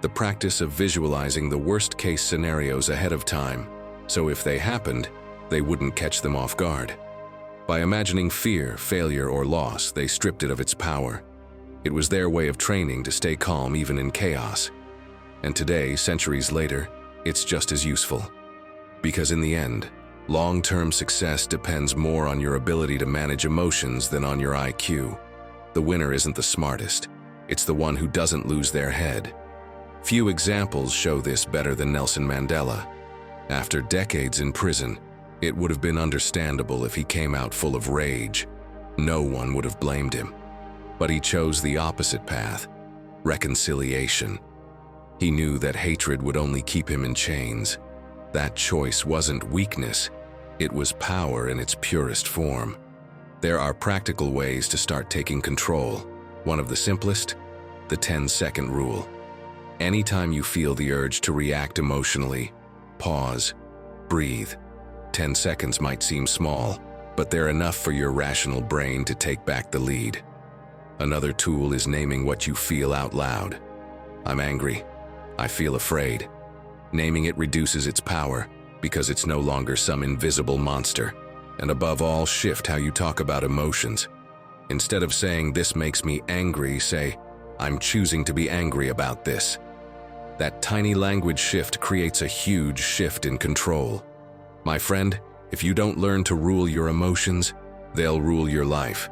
the practice of visualizing the worst-case scenarios ahead of time, so if they happened, they wouldn't catch them off guard. By imagining fear, failure, or loss, they stripped it of its power. It was their way of training to stay calm even in chaos. And today, centuries later, it's just as useful. Because in the end, long-term success depends more on your ability to manage emotions than on your IQ. The winner isn't the smartest. It's the one who doesn't lose their head. Few examples show this better than Nelson Mandela. After decades in prison, it would have been understandable if he came out full of rage. No one would have blamed him. But he chose the opposite path, reconciliation. He knew that hatred would only keep him in chains. That choice wasn't weakness, it was power in its purest form. There are practical ways to start taking control. One of the simplest, the 10-second rule. Anytime you feel the urge to react emotionally, pause, breathe. 10 seconds might seem small, but they're enough for your rational brain to take back the lead. Another tool is naming what you feel out loud. I'm angry. I feel afraid. Naming it reduces its power because it's no longer some invisible monster. And above all, shift how you talk about emotions. Instead of saying, "This makes me angry," say, "I'm choosing to be angry about this." That tiny language shift creates a huge shift in control. My friend, if you don't learn to rule your emotions, they'll rule your life.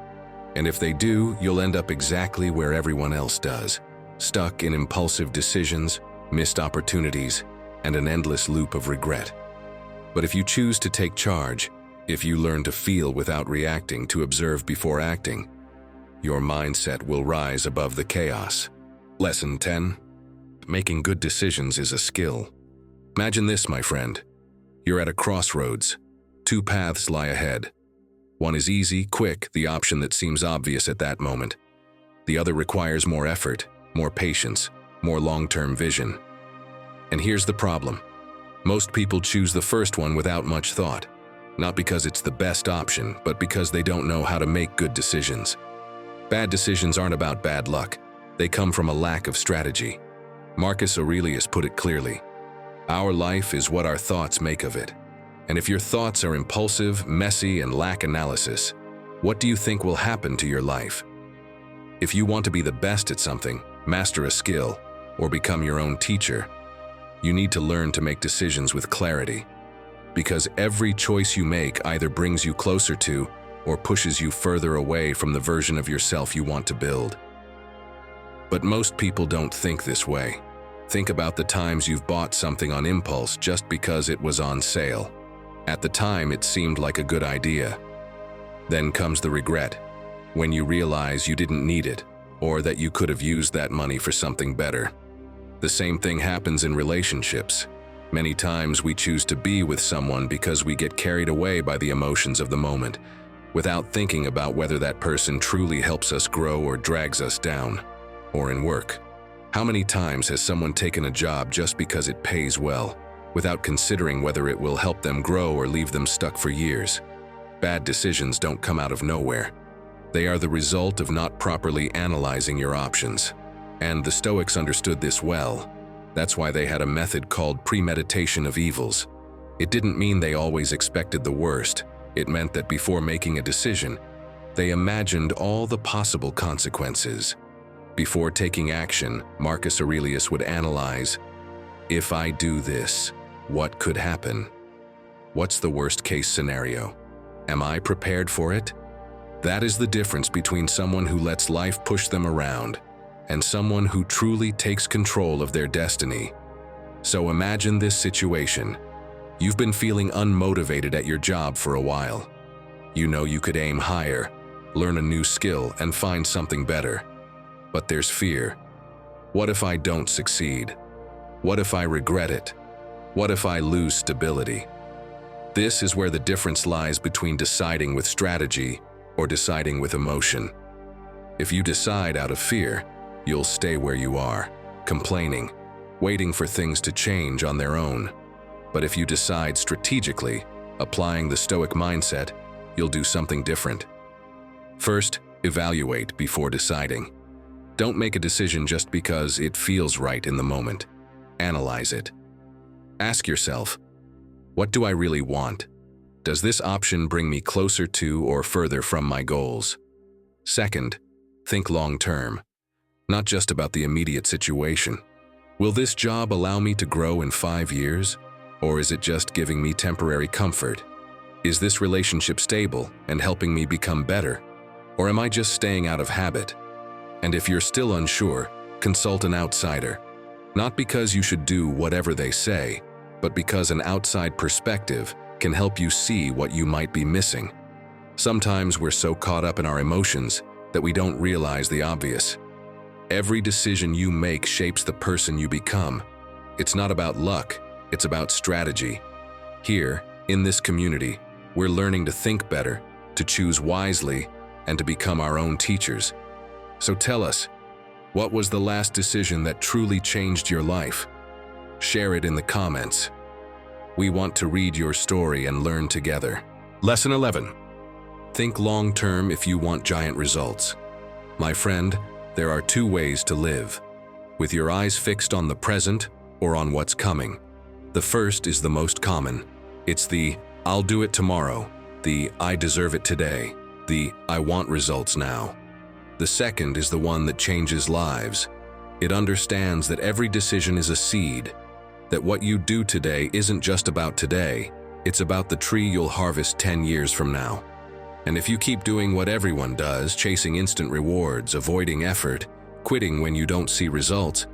And if they do, you'll end up exactly where everyone else does, stuck in impulsive decisions, missed opportunities, and an endless loop of regret. But if you choose to take charge, if you learn to feel without reacting, to observe before acting, your mindset will rise above the chaos. Lesson 10. Making good decisions is a skill. Imagine this, my friend. You're at a crossroads. Two paths lie ahead. One is easy, quick, the option that seems obvious at that moment. The other requires more effort, more patience, more long-term vision. And here's the problem. Most people choose the first one without much thought. Not because it's the best option, but because they don't know how to make good decisions. Bad decisions aren't about bad luck. They come from a lack of strategy. Marcus Aurelius put it clearly. Our life is what our thoughts make of it. And if your thoughts are impulsive, messy, and lack analysis, what do you think will happen to your life? If you want to be the best at something, master a skill, or become your own teacher, you need to learn to make decisions with clarity. Because every choice you make either brings you closer to or pushes you further away from the version of yourself you want to build. But most people don't think this way. Think about the times you've bought something on impulse just because it was on sale. At the time, it seemed like a good idea. Then comes the regret, when you realize you didn't need it, or that you could have used that money for something better. The same thing happens in relationships. Many times we choose to be with someone because we get carried away by the emotions of the moment, without thinking about whether that person truly helps us grow or drags us down. Or in work. How many times has someone taken a job just because it pays well, without considering whether it will help them grow or leave them stuck for years? Bad decisions don't come out of nowhere. They are the result of not properly analyzing your options. And the Stoics understood this well. That's why they had a method called premeditation of evils. It didn't mean they always expected the worst. It meant that before making a decision, they imagined all the possible consequences. Before taking action, Marcus Aurelius would analyze, if I do this, what could happen? What's the worst-case scenario? Am I prepared for it? That is the difference between someone who lets life push them around and someone who truly takes control of their destiny. So imagine this situation. You've been feeling unmotivated at your job for a while. You know you could aim higher, learn a new skill, and find something better. But there's fear. What if I don't succeed? What if I regret it? What if I lose stability? This is where the difference lies between deciding with strategy or deciding with emotion. If you decide out of fear, you'll stay where you are, complaining, waiting for things to change on their own. But if you decide strategically, applying the Stoic mindset, you'll do something different. First, evaluate before deciding. Don't make a decision just because it feels right in the moment. Analyze it. Ask yourself, what do I really want? Does this option bring me closer to or further from my goals? Second, think long-term, not just about the immediate situation. Will this job allow me to grow in 5 years? Or is it just giving me temporary comfort? Is this relationship stable and helping me become better? Or am I just staying out of habit? And if you're still unsure, consult an outsider. Not because you should do whatever they say, but because an outside perspective can help you see what you might be missing. Sometimes we're so caught up in our emotions that we don't realize the obvious. Every decision you make shapes the person you become. It's not about luck, it's about strategy. Here, in this community, we're learning to think better, to choose wisely, and to become our own teachers. So tell us, what was the last decision that truly changed your life? Share it in the comments. We want to read your story and learn together. Lesson 11. Think long-term if you want giant results. My friend, there are 2 ways to live. With your eyes fixed on the present or on what's coming. The first is the most common. It's the I'll do it tomorrow, the I deserve it today, the I want results now. The second is the one that changes lives. It understands that every decision is a seed, that what you do today isn't just about today, it's about the tree you'll harvest 10 years from now. And if you keep doing what everyone does, chasing instant rewards, avoiding effort, quitting when you don't see results,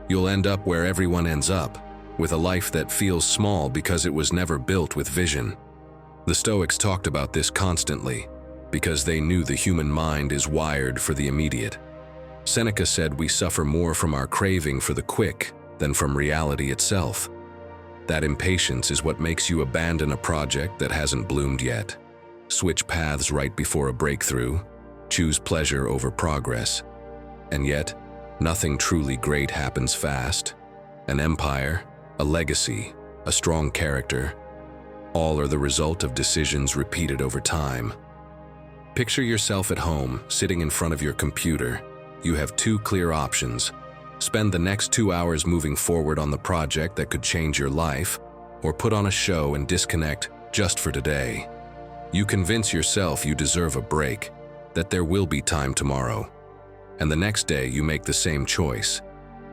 you'll end up where everyone ends up, with a life that feels small because it was never built with vision. The Stoics talked about this constantly, because they knew the human mind is wired for the immediate. Seneca said we suffer more from our craving for the quick than from reality itself. That impatience is what makes you abandon a project that hasn't bloomed yet, switch paths right before a breakthrough, choose pleasure over progress. And yet, nothing truly great happens fast. An empire, a legacy, a strong character, all are the result of decisions repeated over time. Picture yourself at home, sitting in front of your computer. You have 2 clear options. Spend the next 2 hours moving forward on the project that could change your life, or put on a show and disconnect just for today. You convince yourself you deserve a break, that there will be time tomorrow. And the next day you make the same choice.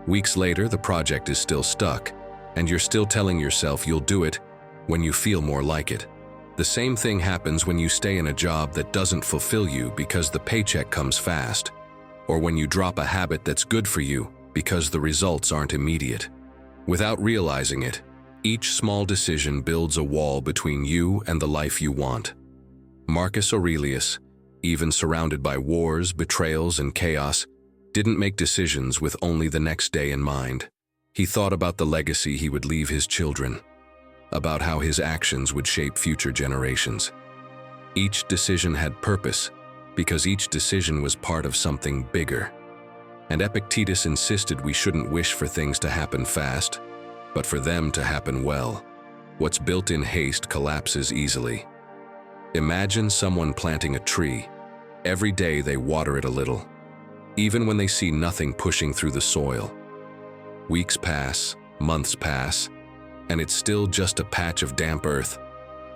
Weeks later, the project is still stuck, and you're still telling yourself you'll do it when you feel more like it. The same thing happens when you stay in a job that doesn't fulfill you because the paycheck comes fast, or when you drop a habit that's good for you because the results aren't immediate. Without realizing it, each small decision builds a wall between you and the life you want. Marcus Aurelius, even surrounded by wars, betrayals, and chaos, didn't make decisions with only the next day in mind. He thought about the legacy he would leave his children, about how his actions would shape future generations. Each decision had purpose, because each decision was part of something bigger. And Epictetus insisted we shouldn't wish for things to happen fast, but for them to happen well. What's built in haste collapses easily. Imagine someone planting a tree. Every day they water it a little. even when they see nothing pushing through the soil. Weeks pass, months pass, and it's still just a patch of damp earth.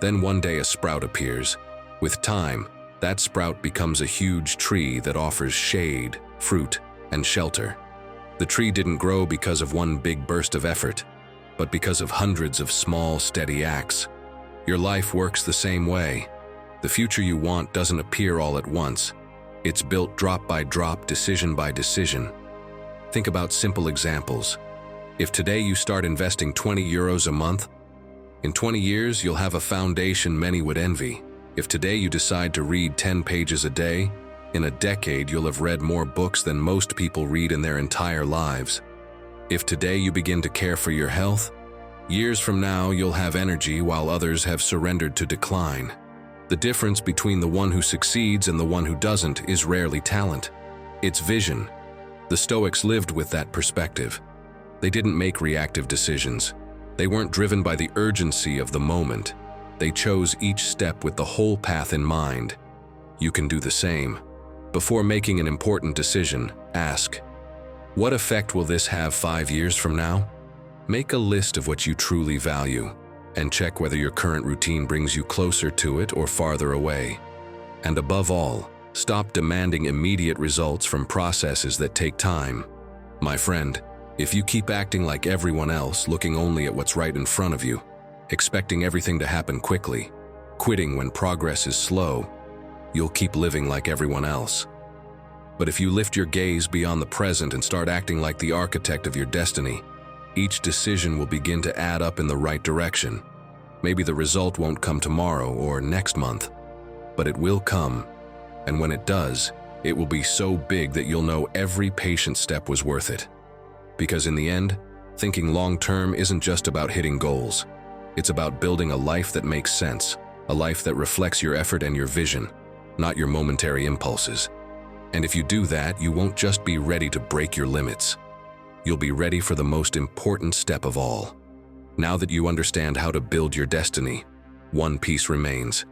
Then one day a sprout appears. With time, that sprout becomes a huge tree that offers shade, fruit, and shelter. The tree didn't grow because of one big burst of effort, but because of hundreds of small, steady acts. Your life works the same way. The future you want doesn't appear all at once. It's built drop by drop, decision by decision. Think about simple examples. If today you start investing 20 euros a month, in 20 years you'll have a foundation many would envy. If today you decide to read 10 pages a day, in a decade you'll have read more books than most people read in their entire lives. If today you begin to care for your health, years from now you'll have energy while others have surrendered to decline. The difference between the one who succeeds and the one who doesn't is rarely talent. It's vision. The Stoics lived with that perspective. They didn't make reactive decisions. They weren't driven by the urgency of the moment. They chose each step with the whole path in mind. You can do the same. Before making an important decision, ask, what effect will this have 5 years from now? Make a list of what you truly value, and check whether your current routine brings you closer to it or farther away. And above all, stop demanding immediate results from processes that take time. My friend, if you keep acting like everyone else, looking only at what's right in front of you, expecting everything to happen quickly, quitting when progress is slow, you'll keep living like everyone else. But if you lift your gaze beyond the present and start acting like the architect of your destiny, each decision will begin to add up in the right direction. Maybe the result won't come tomorrow or next month, but it will come. And when it does, it will be so big that you'll know every patient step was worth it. Because in the end, thinking long-term isn't just about hitting goals. It's about building a life that makes sense, a life that reflects your effort and your vision, not your momentary impulses. And if you do that, you won't just be ready to break your limits. You'll be ready for the most important step of all. Now that you understand how to build your destiny, one piece remains: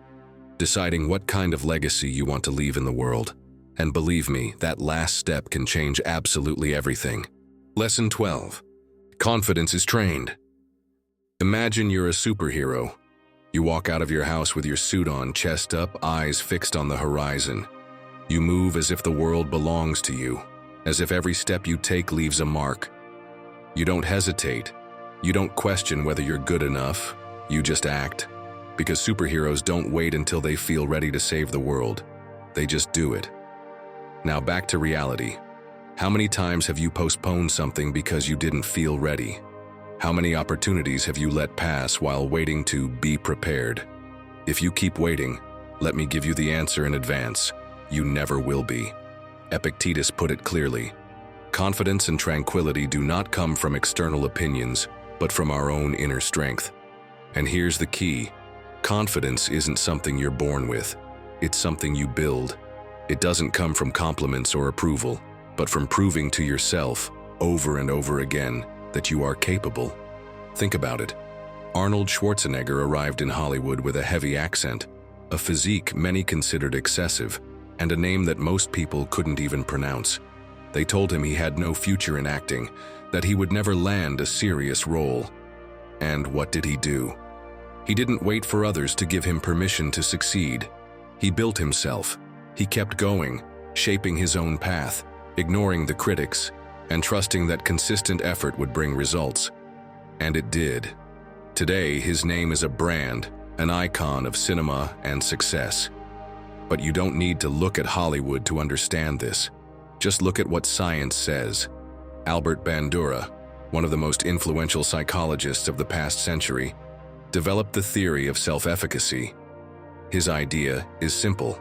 deciding what kind of legacy you want to leave in the world. And believe me, that last step can change absolutely everything. Lesson 12. Confidence is trained. Imagine you're a superhero. You walk out of your house with your suit on, chest up, eyes fixed on the horizon. You move as if the world belongs to you, as if every step you take leaves a mark. You don't hesitate. You don't question whether you're good enough. You just act. Because superheroes don't wait until they feel ready to save the world. They just do it. Now back to reality. How many times have you postponed something because you didn't feel ready? How many opportunities have you let pass while waiting to be prepared? If you keep waiting, let me give you the answer in advance. You never will be. Epictetus put it clearly. Confidence and tranquility do not come from external opinions, but from our own inner strength. And here's the key. Confidence isn't something you're born with. It's something you build. It doesn't come from compliments or approval, but from proving to yourself over and over again that you are capable. Think about it. Arnold Schwarzenegger arrived in Hollywood with a heavy accent, a physique many considered excessive, and a name that most people couldn't even pronounce. They told him he had no future in acting, that he would never land a serious role. And what did he do? He didn't wait for others to give him permission to succeed. He built himself. He kept going, shaping his own path, ignoring the critics, and trusting that consistent effort would bring results. And it did. Today, his name is a brand, an icon of cinema and success. But you don't need to look at Hollywood to understand this. Just look at what science says. Albert Bandura, one of the most influential psychologists of the past century, developed the theory of self-efficacy. His idea is simple.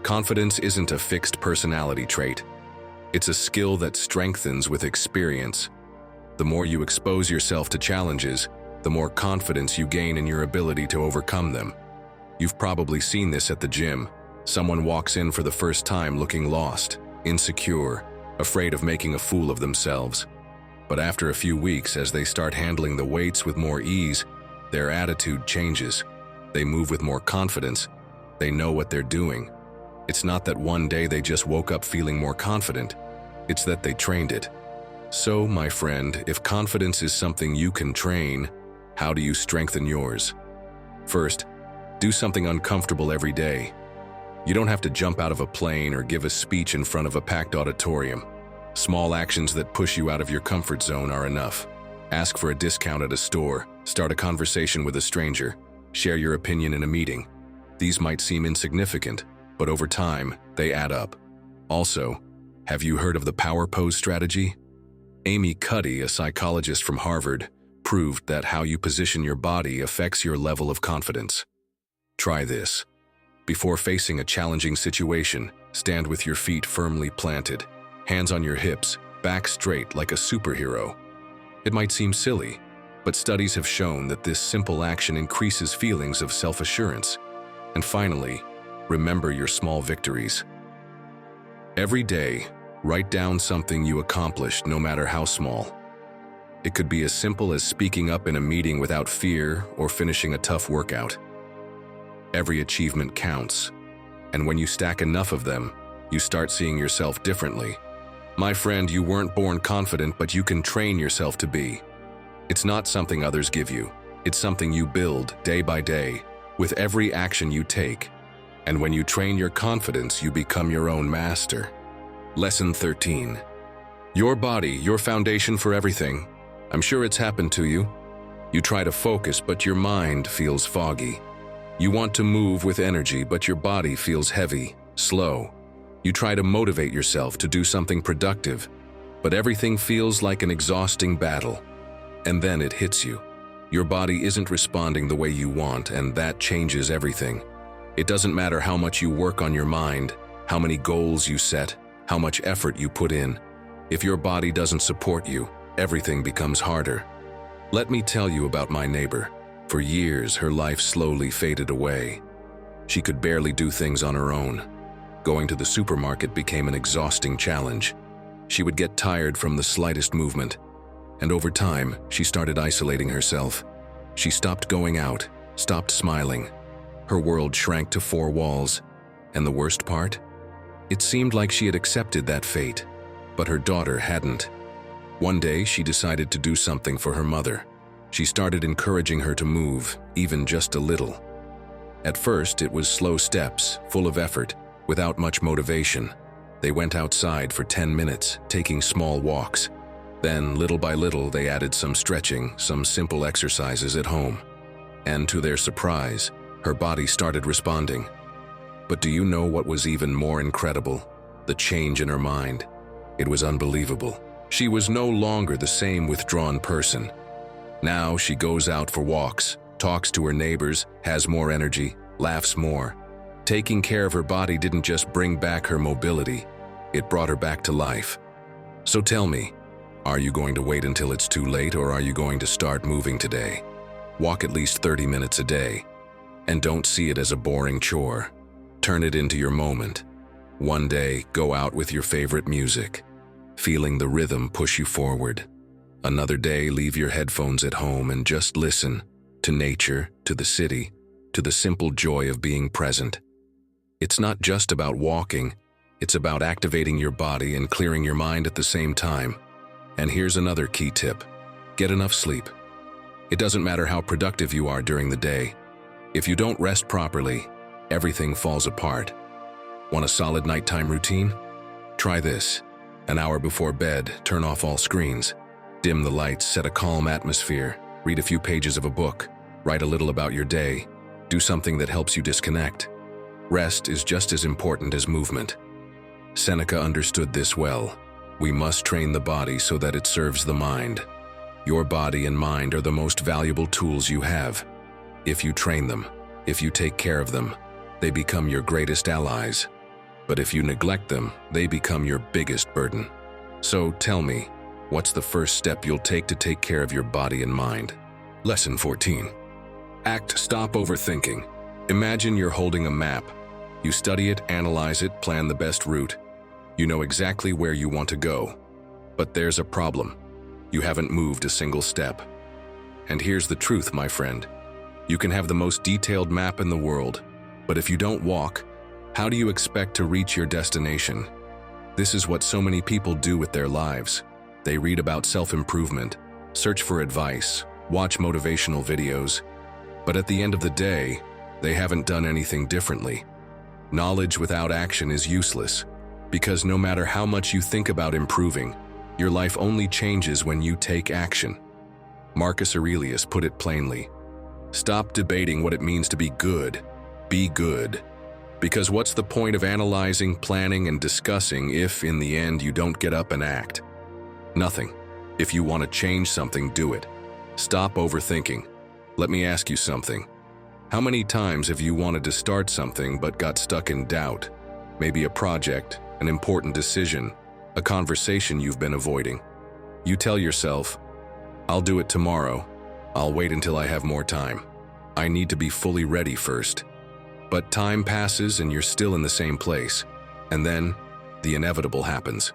Confidence isn't a fixed personality trait. It's a skill that strengthens with experience. The more you expose yourself to challenges, the more confidence you gain in your ability to overcome them. You've probably seen this at the gym. Someone walks in for the first time looking lost, insecure, afraid of making a fool of themselves. But after a few weeks, as they start handling the weights with more ease, their attitude changes. They move with more confidence. They know what they're doing. It's not that one day they just woke up feeling more confident. it's that they trained it. So, my friend, if confidence is something you can train, how do you strengthen yours? First, do something uncomfortable every day. You don't have to jump out of a plane or give a speech in front of a packed auditorium. Small actions that push you out of your comfort zone are enough. Ask for a discount at a store, start a conversation with a stranger, share your opinion in a meeting. These might seem insignificant, but over time, they add up. Also, have you heard of the power pose strategy? Amy Cuddy, a psychologist from Harvard, proved that how you position your body affects your level of confidence. Try this. Before facing a challenging situation, stand with your feet firmly planted, hands on your hips, back straight like a superhero. It might seem silly, but studies have shown that this simple action increases feelings of self-assurance. And finally, remember your small victories. Every day, write down something you accomplished, no matter how small. It could be as simple as speaking up in a meeting without fear or finishing a tough workout. Every achievement counts, and when you stack enough of them, you start seeing yourself differently. My friend, you weren't born confident, but you can train yourself to be. It's not something others give you. It's something you build day by day, with every action you take. And when you train your confidence, you become your own master. Lesson 13. Your body, your foundation for everything. I'm sure it's happened to you. You try to focus, but your mind feels foggy. You want to move with energy, but your body feels heavy, slow. You try to motivate yourself to do something productive, but everything feels like an exhausting battle. And then it hits you. Your body isn't responding the way you want, and that changes everything. It doesn't matter how much you work on your mind, how many goals you set, how much effort you put in. If your body doesn't support you, everything becomes harder. Let me tell you about my neighbor. For years, her life slowly faded away. She could barely do things on her own. Going to the supermarket became an exhausting challenge. She would get tired from the slightest movement. And over time, she started isolating herself. She stopped going out, stopped smiling. Her world shrank to four walls. And the worst part? It seemed like she had accepted that fate, but her daughter hadn't. One day, she decided to do something for her mother. She started encouraging her to move, even just a little. At first, it was slow steps, full of effort, without much motivation. They went outside for 10 minutes, taking small walks. Then, little by little, they added some stretching, some simple exercises at home. And to their surprise, her body started responding. But do you know what was even more incredible? The change in her mind. It was unbelievable. She was no longer the same withdrawn person. Now she goes out for walks, talks to her neighbors, has more energy, laughs more. Taking care of her body didn't just bring back her mobility, it brought her back to life. So tell me, are you going to wait until it's too late, or are you going to start moving today? Walk at least 30 minutes a day. And don't see it as a boring chore. Turn it into your moment. One day, go out with your favorite music, feeling the rhythm push you forward. Another day, leave your headphones at home and just listen to nature, to the city, to the simple joy of being present. It's not just about walking, it's about activating your body and clearing your mind at the same time. And here's another key tip. Get enough sleep. It doesn't matter how productive you are during the day. If you don't rest properly, everything falls apart. Want a solid nighttime routine? Try this. An hour before bed, turn off all screens. Dim the lights, set a calm atmosphere, read a few pages of a book, write a little about your day, do something that helps you disconnect. Rest is just as important as movement. Seneca understood this well. We must train the body so that it serves the mind. Your body and mind are the most valuable tools you have. If you train them, if you take care of them, they become your greatest allies. But if you neglect them, they become your biggest burden. So tell me, what's the first step you'll take to take care of your body and mind? Lesson 14. Stop overthinking. Imagine you're holding a map. You study it, analyze it, plan the best route. You know exactly where you want to go. But there's a problem. You haven't moved a single step. And here's the truth, my friend. You can have the most detailed map in the world, but if you don't walk, how do you expect to reach your destination? This is what so many people do with their lives. They read about self-improvement, search for advice, watch motivational videos, but at the end of the day, they haven't done anything differently. Knowledge without action is useless, because no matter how much you think about improving, your life only changes when you take action. Marcus Aurelius put it plainly. Stop debating what it means to be good. Be good. Because what's the point of analyzing, planning, and discussing if, in the end, you don't get up and act? Nothing. If you want to change something, do it. Stop overthinking. Let me ask you something. How many times have you wanted to start something but got stuck in doubt? Maybe a project, an important decision, a conversation you've been avoiding. You tell yourself, I'll do it tomorrow. I'll wait until I have more time. I need to be fully ready first. But time passes and you're still in the same place. And then, the inevitable happens.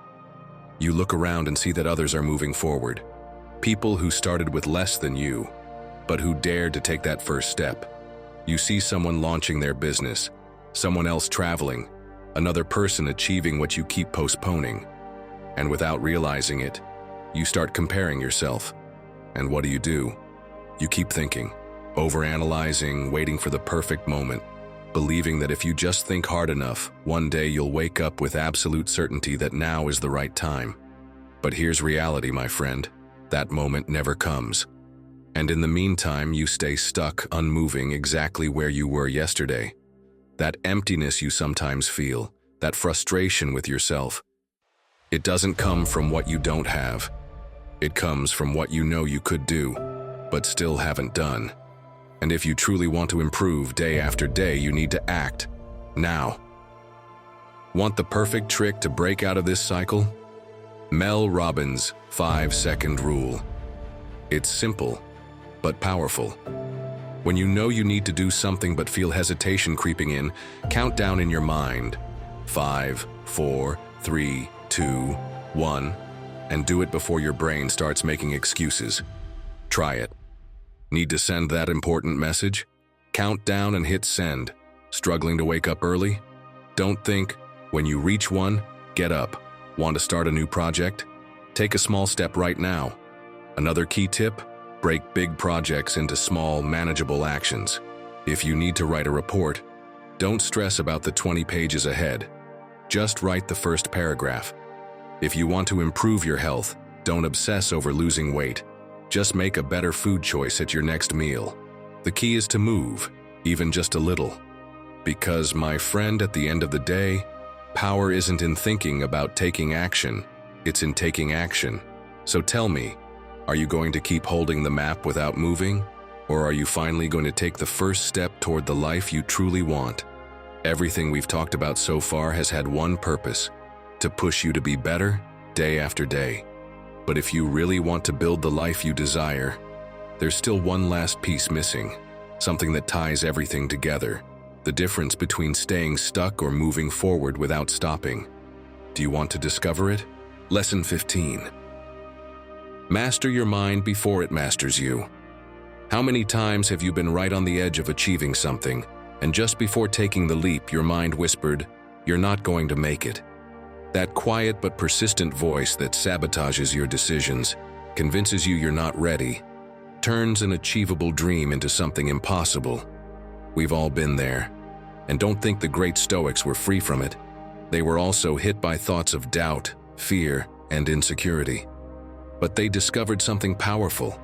You look around and see that others are moving forward. People who started with less than you, but who dared to take that first step. You see someone launching their business, someone else traveling, another person achieving what you keep postponing. And without realizing it, you start comparing yourself. And what do? You keep thinking, overanalyzing, waiting for the perfect moment, believing that if you just think hard enough, one day you'll wake up with absolute certainty that now is the right time. But here's reality, my friend. That moment never comes. And in the meantime, you stay stuck, unmoving, exactly where you were yesterday. That emptiness you sometimes feel, that frustration with yourself, it doesn't come from what you don't have. It comes from what you know you could do, but still haven't done. And if you truly want to improve day after day, you need to act now. Want the perfect trick to break out of this cycle? Mel Robbins' 5-second rule. It's simple, but powerful. When you know you need to do something but feel hesitation creeping in, count down in your mind. 5, 4, 3, 2, 1, and do it before your brain starts making excuses. Try it. Need to send that important message? Count down and hit send. Struggling to wake up early? Don't think. When you reach one, get up. Want to start a new project? Take a small step right now. Another key tip? Break big projects into small, manageable actions. If you need to write a report, don't stress about the 20 pages ahead. Just write the first paragraph. If you want to improve your health, don't obsess over losing weight. Just make a better food choice at your next meal. The key is to move, even just a little. Because, my friend, at the end of the day, power isn't in thinking about taking action, it's in taking action. So tell me, are you going to keep holding the map without moving? Or are you finally going to take the first step toward the life you truly want? Everything we've talked about so far has had one purpose: to push you to be better day after day. But if you really want to build the life you desire, there's still one last piece missing, something that ties everything together, the difference between staying stuck or moving forward without stopping. Do you want to discover it? Lesson 15. Master your mind before it masters you. How many times have you been right on the edge of achieving something, and just before taking the leap, your mind whispered, "You're not going to make it." That quiet but persistent voice that sabotages your decisions, convinces you you're not ready, turns an achievable dream into something impossible. We've all been there. And don't think the great Stoics were free from it. They were also hit by thoughts of doubt, fear, and insecurity. But they discovered something powerful.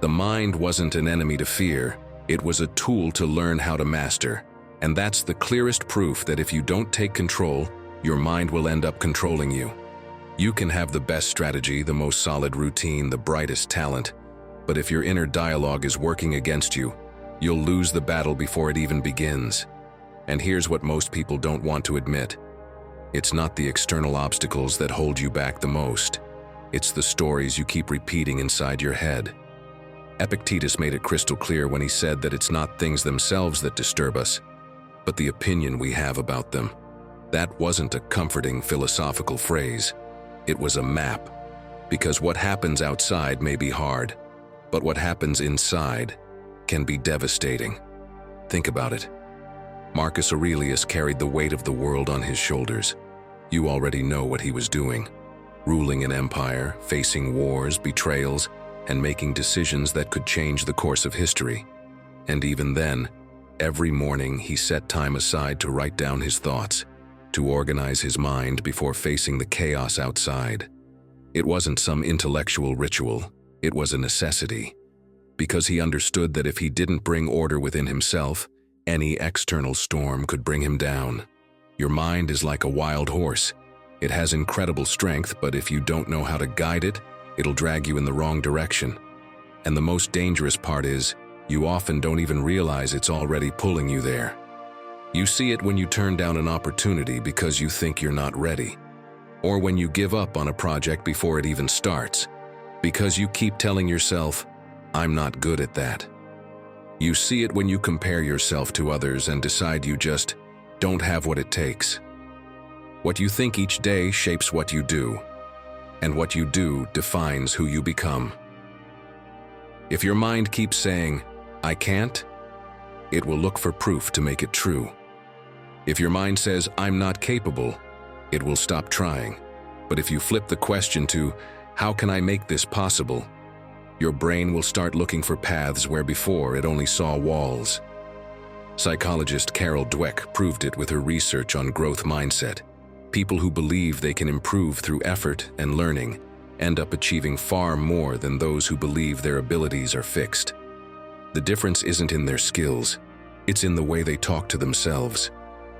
The mind wasn't an enemy to fear, it was a tool to learn how to master. And that's the clearest proof that if you don't take control, your mind will end up controlling you. You can have the best strategy, the most solid routine, the brightest talent, but if your inner dialogue is working against you, you'll lose the battle before it even begins. And here's what most people don't want to admit. It's not the external obstacles that hold you back the most. It's the stories you keep repeating inside your head. Epictetus made it crystal clear when he said that it's not things themselves that disturb us, but the opinion we have about them. That wasn't a comforting philosophical phrase. It was a map. Because what happens outside may be hard, but what happens inside can be devastating. Think about it. Marcus Aurelius carried the weight of the world on his shoulders. You already know what he was doing. Ruling an empire, facing wars, betrayals, and making decisions that could change the course of history. And even then, every morning he set time aside to write down his thoughts, to organize his mind before facing the chaos outside. It wasn't some intellectual ritual, it was a necessity, because he understood that if he didn't bring order within himself, any external storm could bring him down. Your mind is like a wild horse. It has incredible strength, but if you don't know how to guide it, it'll drag you in the wrong direction. And the most dangerous part is, you often don't even realize it's already pulling you there. You see it when you turn down an opportunity because you think you're not ready, or when you give up on a project before it even starts, because you keep telling yourself, "I'm not good at that." You see it when you compare yourself to others and decide you just don't have what it takes. What you think each day shapes what you do, and what you do defines who you become. If your mind keeps saying, "I can't," it will look for proof to make it true. If your mind says, "I'm not capable," it will stop trying. But if you flip the question to, "How can I make this possible?" your brain will start looking for paths where before it only saw walls. Psychologist Carol Dweck proved it with her research on growth mindset. People who believe they can improve through effort and learning end up achieving far more than those who believe their abilities are fixed. The difference isn't in their skills, it's in the way they talk to themselves.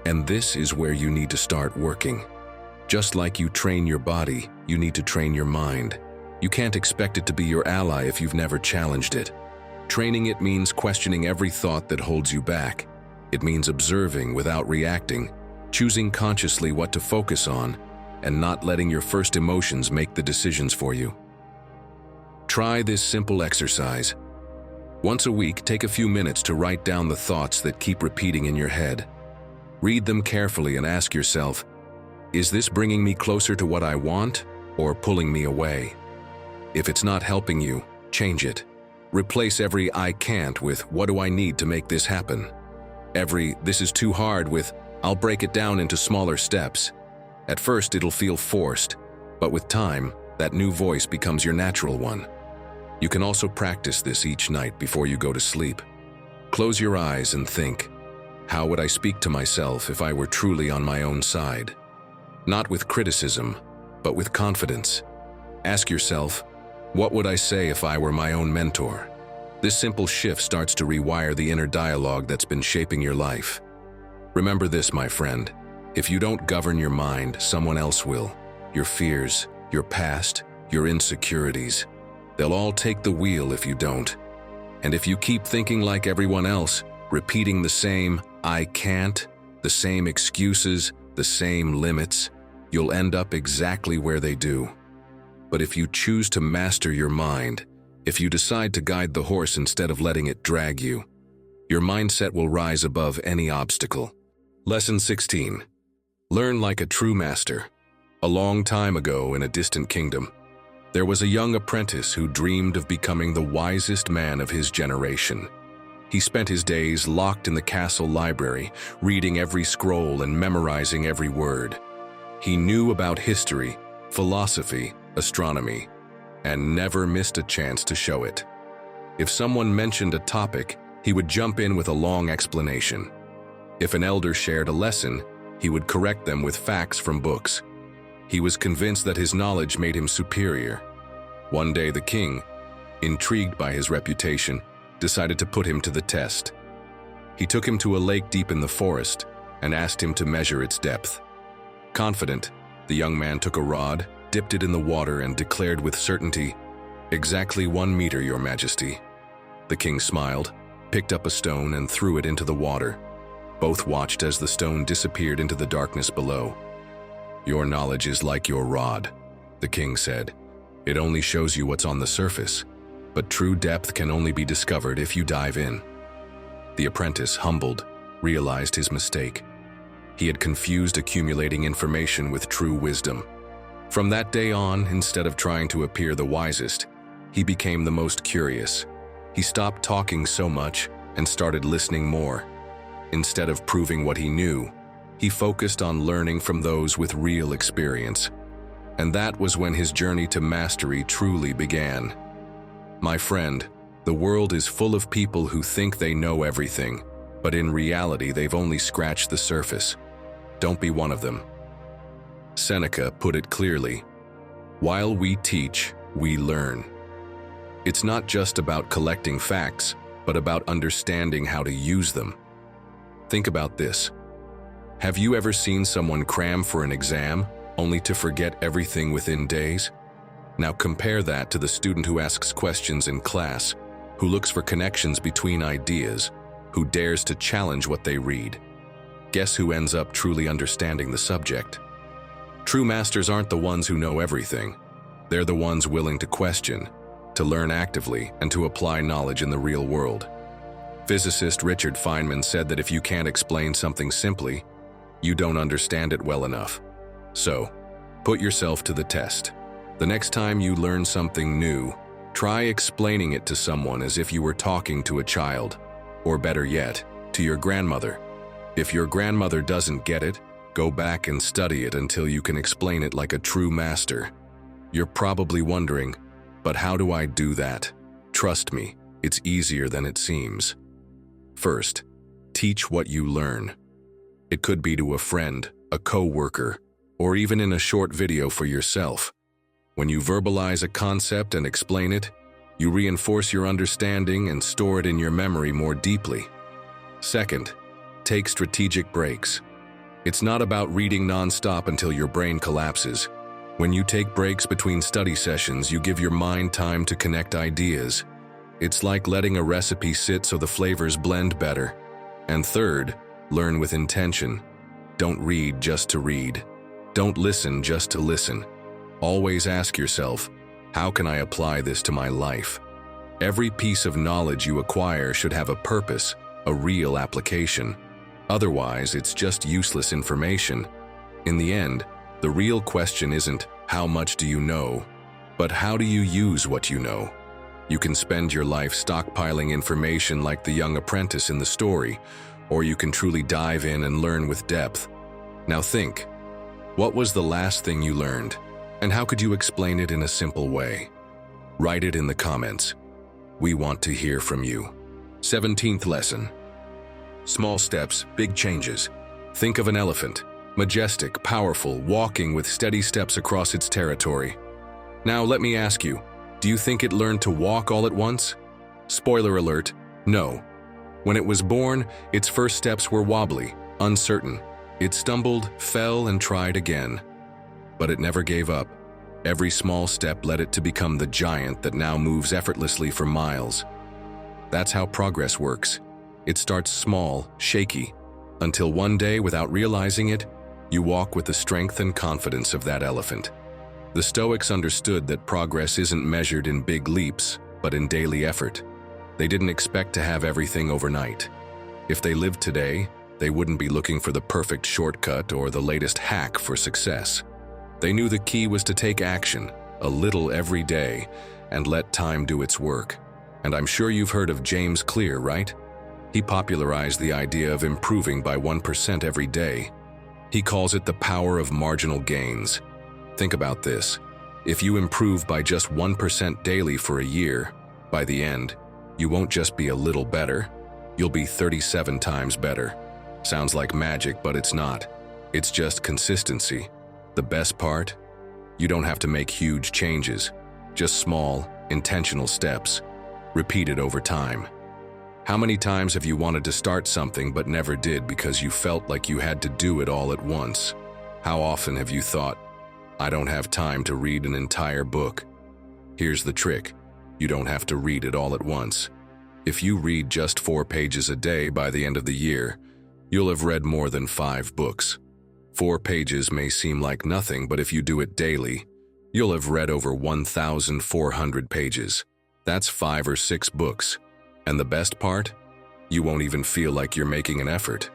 And this is where you need to start working. Just like you train your body, you need to train your mind. You can't expect it to be your ally if you've never challenged it. Training it means questioning every thought that holds you back. It means observing without reacting, choosing consciously what to focus on, and not letting your first emotions make the decisions for you. Try this simple exercise. Once a week, take a few minutes to write down the thoughts that keep repeating in your head. Read them carefully and ask yourself, is this bringing me closer to what I want or pulling me away? If it's not helping you, change it. Replace every "I can't" with "What do I need to make this happen?" Every "This is too hard" with "I'll break it down into smaller steps." At first, it'll feel forced, but with time, that new voice becomes your natural one. You can also practice this each night before you go to sleep. Close your eyes and think, how would I speak to myself if I were truly on my own side? Not with criticism, but with confidence. Ask yourself, what would I say if I were my own mentor? This simple shift starts to rewire the inner dialogue that's been shaping your life. Remember this, my friend. If you don't govern your mind, someone else will. Your fears, your past, your insecurities. They'll all take the wheel if you don't. And if you keep thinking like everyone else, repeating the same "I can't," the same excuses, the same limits, you'll end up exactly where they do. But if you choose to master your mind, if you decide to guide the horse instead of letting it drag you, your mindset will rise above any obstacle. Lesson 16. Learn like a true master. A long time ago in a distant kingdom, there was a young apprentice who dreamed of becoming the wisest man of his generation. He spent his days locked in the castle library, reading every scroll and memorizing every word. He knew about history, philosophy, astronomy, and never missed a chance to show it. If someone mentioned a topic, he would jump in with a long explanation. If an elder shared a lesson, he would correct them with facts from books. He was convinced that his knowledge made him superior. One day the king, intrigued by his reputation, decided to put him to the test. He took him to a lake deep in the forest and asked him to measure its depth. Confident, the young man took a rod, dipped it in the water, and declared with certainty, "Exactly 1 meter, Your Majesty." The king smiled, picked up a stone, and threw it into the water. Both watched as the stone disappeared into the darkness below. "Your knowledge is like your rod," the king said. "It only shows you what's on the surface, but true depth can only be discovered if you dive in." The apprentice, humbled, realized his mistake. He had confused accumulating information with true wisdom. From that day on, instead of trying to appear the wisest, he became the most curious. He stopped talking so much and started listening more. Instead of proving what he knew, He focused on learning from those with real experience. And that was when his journey to mastery truly began. My friend, the world is full of people who think they know everything, but in reality they've only scratched the surface. Don't be one of them. Seneca put it clearly, "While we teach, we learn." It's not just about collecting facts, but about understanding how to use them. Think about this. Have you ever seen someone cram for an exam only to forget everything within days? Now compare that to the student who asks questions in class, who looks for connections between ideas, who dares to challenge what they read. Guess who ends up truly understanding the subject? True masters aren't the ones who know everything. They're the ones willing to question, to learn actively, and to apply knowledge in the real world. Physicist Richard Feynman said that if you can't explain something simply, you don't understand it well enough. So, put yourself to the test. The next time you learn something new, try explaining it to someone as if you were talking to a child, or better yet, to your grandmother. If your grandmother doesn't get it, go back and study it until you can explain it like a true master. You're probably wondering, but how do I do that? Trust me, it's easier than it seems. First, teach what you learn. It could be to a friend, a co-worker, or even in a short video for yourself. When you verbalize a concept and explain it, you reinforce your understanding and store it in your memory more deeply. Second, take strategic breaks. It's not about reading non-stop until your brain collapses. When you take breaks between study sessions, you give your mind time to connect ideas. It's like letting a recipe sit so the flavors blend better. And third, learn with intention. Don't read just to read. Don't listen just to listen. Always ask yourself, how can I apply this to my life? Every piece of knowledge you acquire should have a purpose, a real application. Otherwise, it's just useless information. In the end, the real question isn't, how much do you know, but how do you use what you know? You can spend your life stockpiling information like the young apprentice in the story, or you can truly dive in and learn with depth. Now think, what was the last thing you learned, and how could you explain it in a simple way? Write it in the comments. We want to hear from you. 17th lesson. Small steps, big changes. Think of an elephant, majestic, powerful, walking with steady steps across its territory. Now let me ask you, do you think it learned to walk all at once? Spoiler alert, no. When it was born, its first steps were wobbly, uncertain. It stumbled, fell, and tried again. But it never gave up. Every small step led it to become the giant that now moves effortlessly for miles. That's how progress works. It starts small, shaky, until one day, without realizing it, you walk with the strength and confidence of that elephant. The Stoics understood that progress isn't measured in big leaps, but in daily effort. They didn't expect to have everything overnight. If they lived today, they wouldn't be looking for the perfect shortcut or the latest hack for success. They knew the key was to take action, a little every day, and let time do its work. And I'm sure you've heard of James Clear, right? He popularized the idea of improving by 1% every day. He calls it the power of marginal gains. Think about this. If you improve by just 1% daily for a year, by the end, you won't just be a little better, you'll be 37 times better. Sounds like magic, but it's not. It's just consistency. The best part? You don't have to make huge changes, just small, intentional steps, repeated over time. How many times have you wanted to start something but never did because you felt like you had to do it all at once? How often have you thought, I don't have time to read an entire book? Here's the trick. You don't have to read it all at once. If you read just 4 pages a day by the end of the year, you'll have read more than 5 books. 4 pages may seem like nothing, but if you do it daily, you'll have read over 1,400 pages. That's 5 or 6 books. And the best part? You won't even feel like you're making an effort.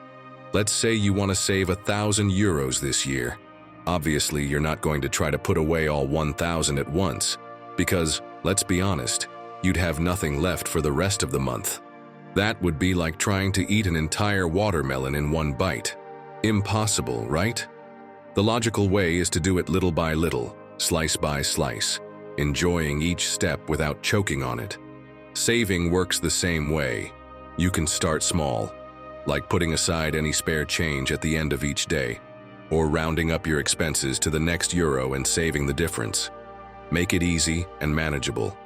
Let's say you want to save €1,000 this year. Obviously, you're not going to try to put away all 1,000 at once, because, let's be honest, you'd have nothing left for the rest of the month. That would be like trying to eat an entire watermelon in one bite. Impossible, right? The logical way is to do it little by little, slice by slice, enjoying each step without choking on it. Saving works the same way. You can start small, like putting aside any spare change at the end of each day, or rounding up your expenses to the next euro and saving the difference. Make it easy and manageable.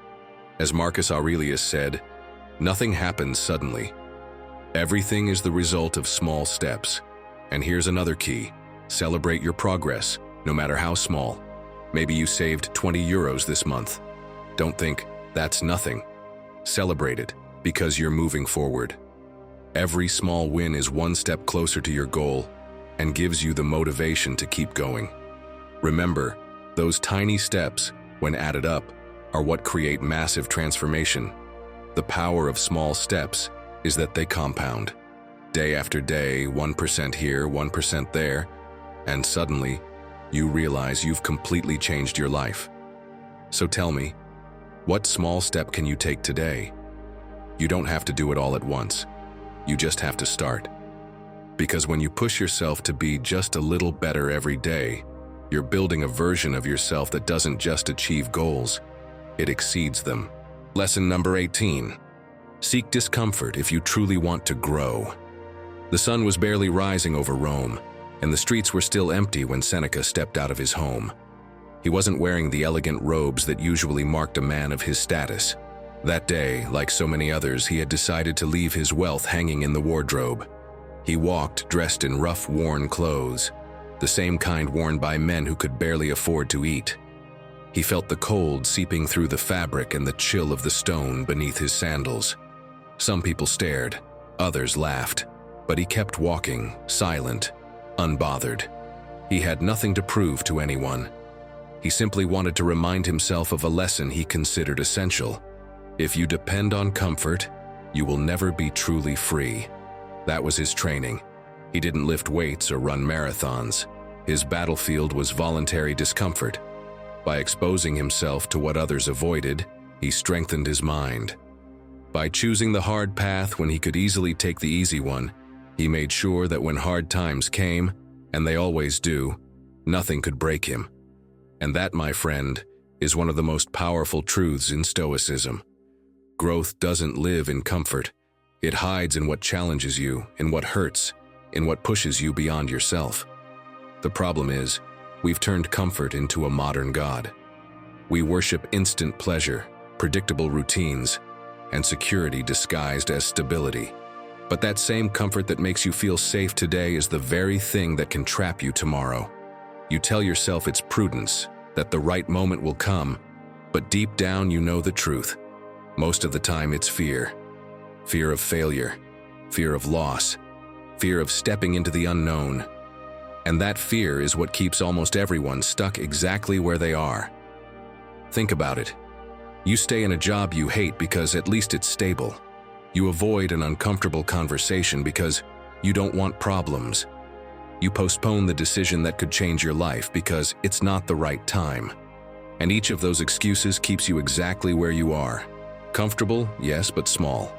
As Marcus Aurelius said, nothing happens suddenly. Everything is the result of small steps. And here's another key. Celebrate your progress, no matter how small. Maybe you saved 20 euros this month. Don't think, that's nothing. Celebrate it, because you're moving forward. Every small win is one step closer to your goal and gives you the motivation to keep going. Remember, those tiny steps, when added up, are what create massive transformation. The power of small steps is that they compound. Day after day, 1% here, 1% there, and suddenly, you realize you've completely changed your life. So tell me, what small step can you take today? You don't have to do it all at once. You just have to start. Because when you push yourself to be just a little better every day, you're building a version of yourself that doesn't just achieve goals, it exceeds them. Lesson number 18. Seek discomfort if you truly want to grow. The sun was barely rising over Rome, and the streets were still empty when Seneca stepped out of his home. He wasn't wearing the elegant robes that usually marked a man of his status. That day, like so many others, he had decided to leave his wealth hanging in the wardrobe. He walked dressed in rough, worn clothes, the same kind worn by men who could barely afford to eat. He felt the cold seeping through the fabric and the chill of the stone beneath his sandals. Some people stared, others laughed, but he kept walking, silent, unbothered. He had nothing to prove to anyone. He simply wanted to remind himself of a lesson he considered essential. If you depend on comfort, you will never be truly free. That was his training. He didn't lift weights or run marathons. His battlefield was voluntary discomfort. By exposing himself to what others avoided, he strengthened his mind. By choosing the hard path when he could easily take the easy one, he made sure that when hard times came, and they always do, nothing could break him. And that, my friend, is one of the most powerful truths in Stoicism. Growth doesn't live in comfort. It hides in what challenges you, in what hurts, in what pushes you beyond yourself. The problem is, we've turned comfort into a modern god. We worship instant pleasure, predictable routines, and security disguised as stability. But that same comfort that makes you feel safe today is the very thing that can trap you tomorrow. You tell yourself it's prudence, that the right moment will come, but deep down you know the truth. Most of the time it's fear. Fear of failure, fear of loss, fear of stepping into the unknown. And that fear is what keeps almost everyone stuck exactly where they are. Think about it. You stay in a job you hate because at least it's stable. You avoid an uncomfortable conversation because you don't want problems. You postpone the decision that could change your life because it's not the right time. And each of those excuses keeps you exactly where you are. Comfortable, yes, but small.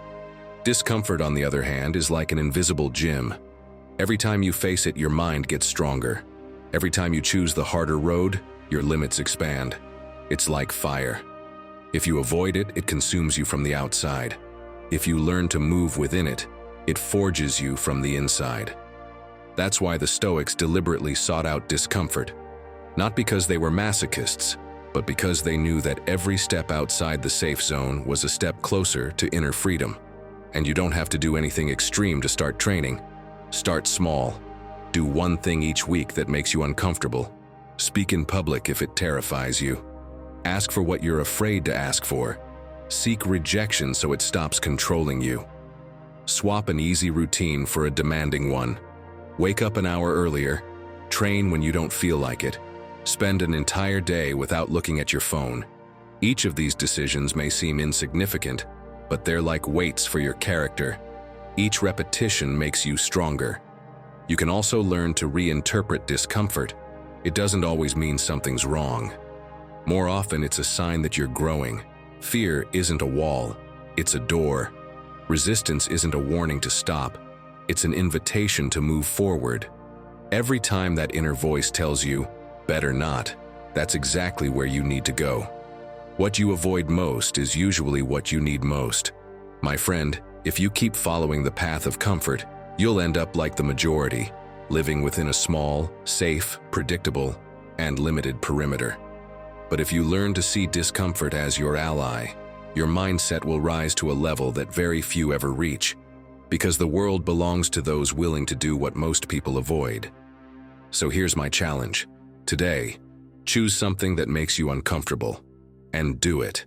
Discomfort, on the other hand, is like an invisible gym. Every time you face it, your mind gets stronger. Every time you choose the harder road, your limits expand. It's like fire. If you avoid it, it consumes you from the outside. If you learn to move within it, it forges you from the inside. That's why the Stoics deliberately sought out discomfort, not because they were masochists, but because they knew that every step outside the safe zone was a step closer to inner freedom. And you don't have to do anything extreme to start training. Start small. Do one thing each week that makes you uncomfortable. Speak in public if it terrifies you. Ask for what you're afraid to ask for. Seek rejection so it stops controlling you. Swap an easy routine for a demanding one. Wake up an hour earlier. Train when you don't feel like it. Spend an entire day without looking at your phone. Each of these decisions may seem insignificant, but they're like weights for your character. Each repetition makes you stronger. You can also learn to reinterpret discomfort. It doesn't always mean something's wrong. More often, it's a sign that you're growing. Fear isn't a wall, it's a door. Resistance isn't a warning to stop, it's an invitation to move forward. Every time that inner voice tells you, better not, that's exactly where you need to go. What you avoid most is usually what you need most. My friend, if you keep following the path of comfort, you'll end up like the majority, living within a small, safe, predictable, and limited perimeter. But if you learn to see discomfort as your ally, your mindset will rise to a level that very few ever reach, because the world belongs to those willing to do what most people avoid. So here's my challenge. Today, choose something that makes you uncomfortable, and do it.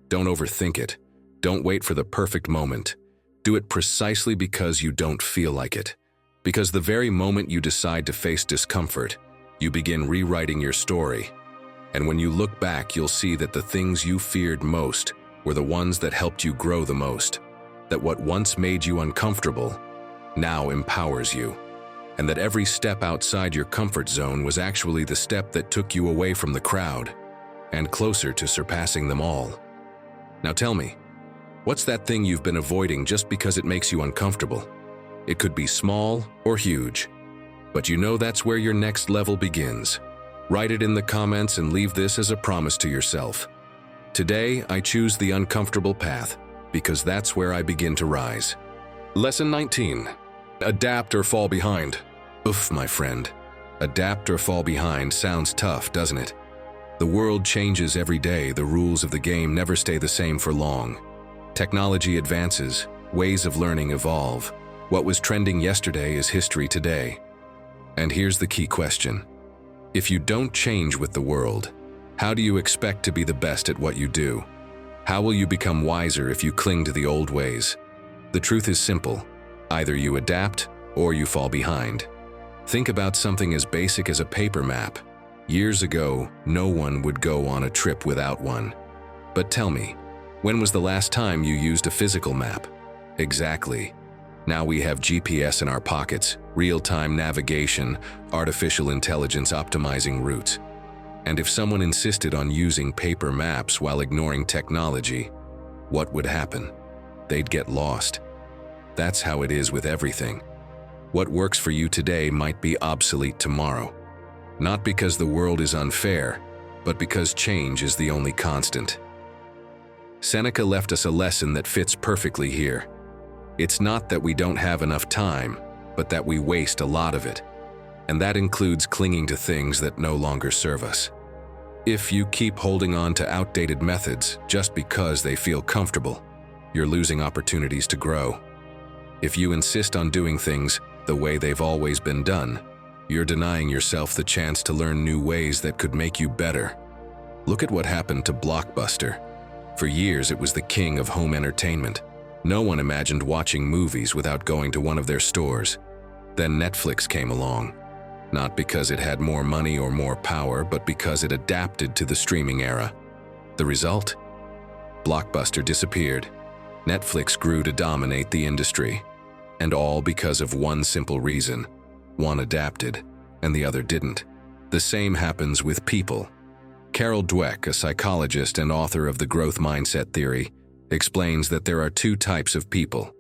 Don't overthink it. Don't wait for the perfect moment. Do it precisely because you don't feel like it. Because the very moment you decide to face discomfort, you begin rewriting your story. And when you look back, you'll see that the things you feared most were the ones that helped you grow the most. That what once made you uncomfortable now empowers you. And that every step outside your comfort zone was actually the step that took you away from the crowd and closer to surpassing them all. Now tell me, what's that thing you've been avoiding just because it makes you uncomfortable? It could be small or huge, but you know that's where your next level begins. Write it in the comments and leave this as a promise to yourself. Today, I choose the uncomfortable path because that's where I begin to rise. Lesson 19. Adapt or fall behind. Oof, my friend. Adapt or fall behind sounds tough, doesn't it? The world changes every day. The rules of the game never stay the same for long. Technology advances, ways of learning evolve. What was trending yesterday is history today. And here's the key question. If you don't change with the world, how do you expect to be the best at what you do? How will you become wiser if you cling to the old ways? The truth is simple. Either you adapt or you fall behind. Think about something as basic as a paper map. Years ago, no one would go on a trip without one. But tell me, when was the last time you used a physical map? Exactly. Now we have GPS in our pockets, real-time navigation, artificial intelligence optimizing routes. And if someone insisted on using paper maps while ignoring technology, what would happen? They'd get lost. That's how it is with everything. What works for you today might be obsolete tomorrow. Not because the world is unfair, but because change is the only constant. Seneca left us a lesson that fits perfectly here. It's not that we don't have enough time, but that we waste a lot of it. And that includes clinging to things that no longer serve us. If you keep holding on to outdated methods just because they feel comfortable, you're losing opportunities to grow. If you insist on doing things the way they've always been done, you're denying yourself the chance to learn new ways that could make you better. Look at what happened to Blockbuster. For years, it was the king of home entertainment. No one imagined watching movies without going to one of their stores. Then Netflix came along. Not because it had more money or more power, but because it adapted to the streaming era. The result? Blockbuster disappeared. Netflix grew to dominate the industry. And all because of one simple reason. One adapted, and the other didn't. The same happens with people. Carol Dweck, a psychologist and author of the growth mindset theory, explains that there are two types of people: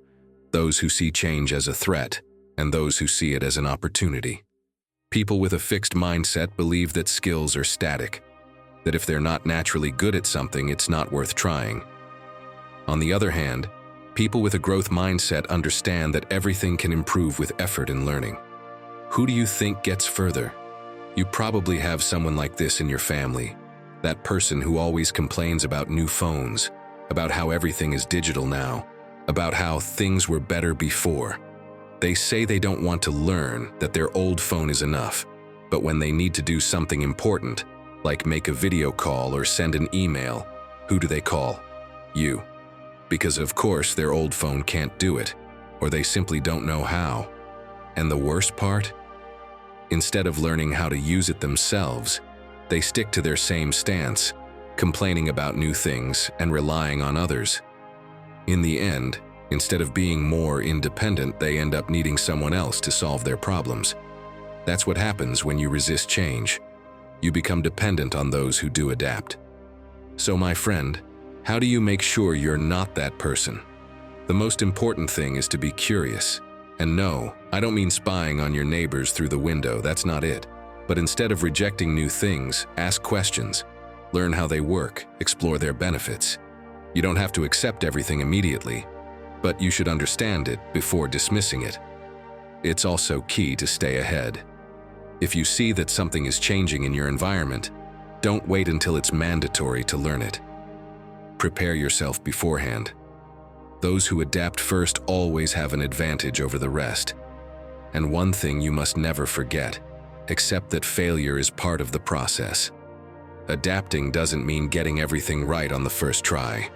those who see change as a threat, and those who see it as an opportunity. People with a fixed mindset believe that skills are static, that if they're not naturally good at something, it's not worth trying. On the other hand, people with a growth mindset understand that everything can improve with effort and learning. Who do you think gets further? You probably have someone like this in your family, that person who always complains about new phones, about how everything is digital now, about how things were better before. They say they don't want to learn, that their old phone is enough, but when they need to do something important, like make a video call or send an email, who do they call? You. Because of course their old phone can't do it, or they simply don't know how. And the worst part? Instead of learning how to use it themselves, they stick to their same stance, complaining about new things and relying on others. In the end, instead of being more independent, they end up needing someone else to solve their problems. That's what happens when you resist change. You become dependent on those who do adapt. So my friend, how do you make sure you're not that person? The most important thing is to be curious And no, I don't mean spying on your neighbors through the window, that's not it. But instead of rejecting new things, ask questions. Learn how they work, explore their benefits. You don't have to accept everything immediately, but you should understand it before dismissing it. It's also key to stay ahead. If you see that something is changing in your environment, don't wait until it's mandatory to learn it. Prepare yourself beforehand. Those who adapt first always have an advantage over the rest. And one thing you must never forget, accept that failure is part of the process. Adapting doesn't mean getting everything right on the first try.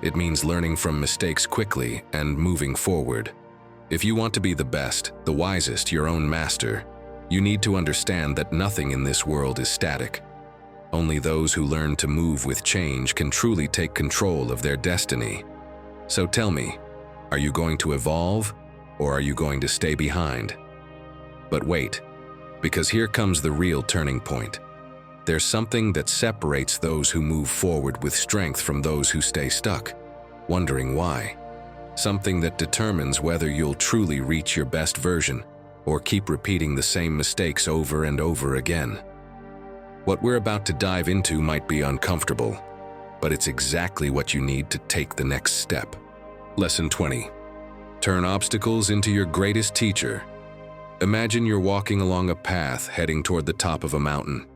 It means learning from mistakes quickly and moving forward. If you want to be the best, the wisest, your own master, you need to understand that nothing in this world is static. Only those who learn to move with change can truly take control of their destiny. So tell me, are you going to evolve, or are you going to stay behind? But wait, because here comes the real turning point. There's something that separates those who move forward with strength from those who stay stuck, wondering why. Something that determines whether you'll truly reach your best version or keep repeating the same mistakes over and over again. What we're about to dive into might be uncomfortable, but it's exactly what you need to take the next step. Lesson 20. Turn obstacles into your greatest teacher. Imagine you're walking along a path heading toward the top of a mountain.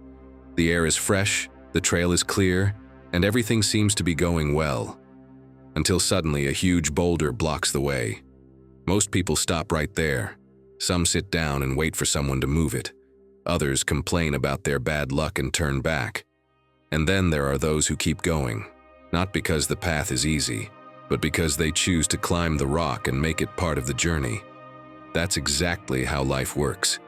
The air is fresh, the trail is clear, and everything seems to be going well. Until suddenly a huge boulder blocks the way. Most people stop right there. Some sit down and wait for someone to move it. Others complain about their bad luck and turn back. And then there are those who keep going, not because the path is easy, but because they choose to climb the rock and make it part of the journey. That's exactly how life works.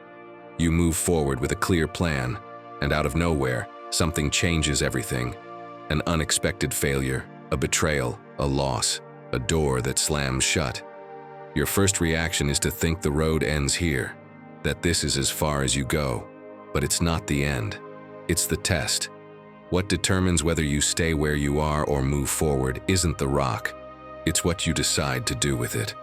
You move forward with a clear plan, and out of nowhere, something changes everything. An unexpected failure, a betrayal, a loss, a door that slams shut. Your first reaction is to think the road ends here, that this is as far as you go. But it's not the end. It's the test. What determines whether you stay where you are or move forward isn't the rock. It's what you decide to do with it.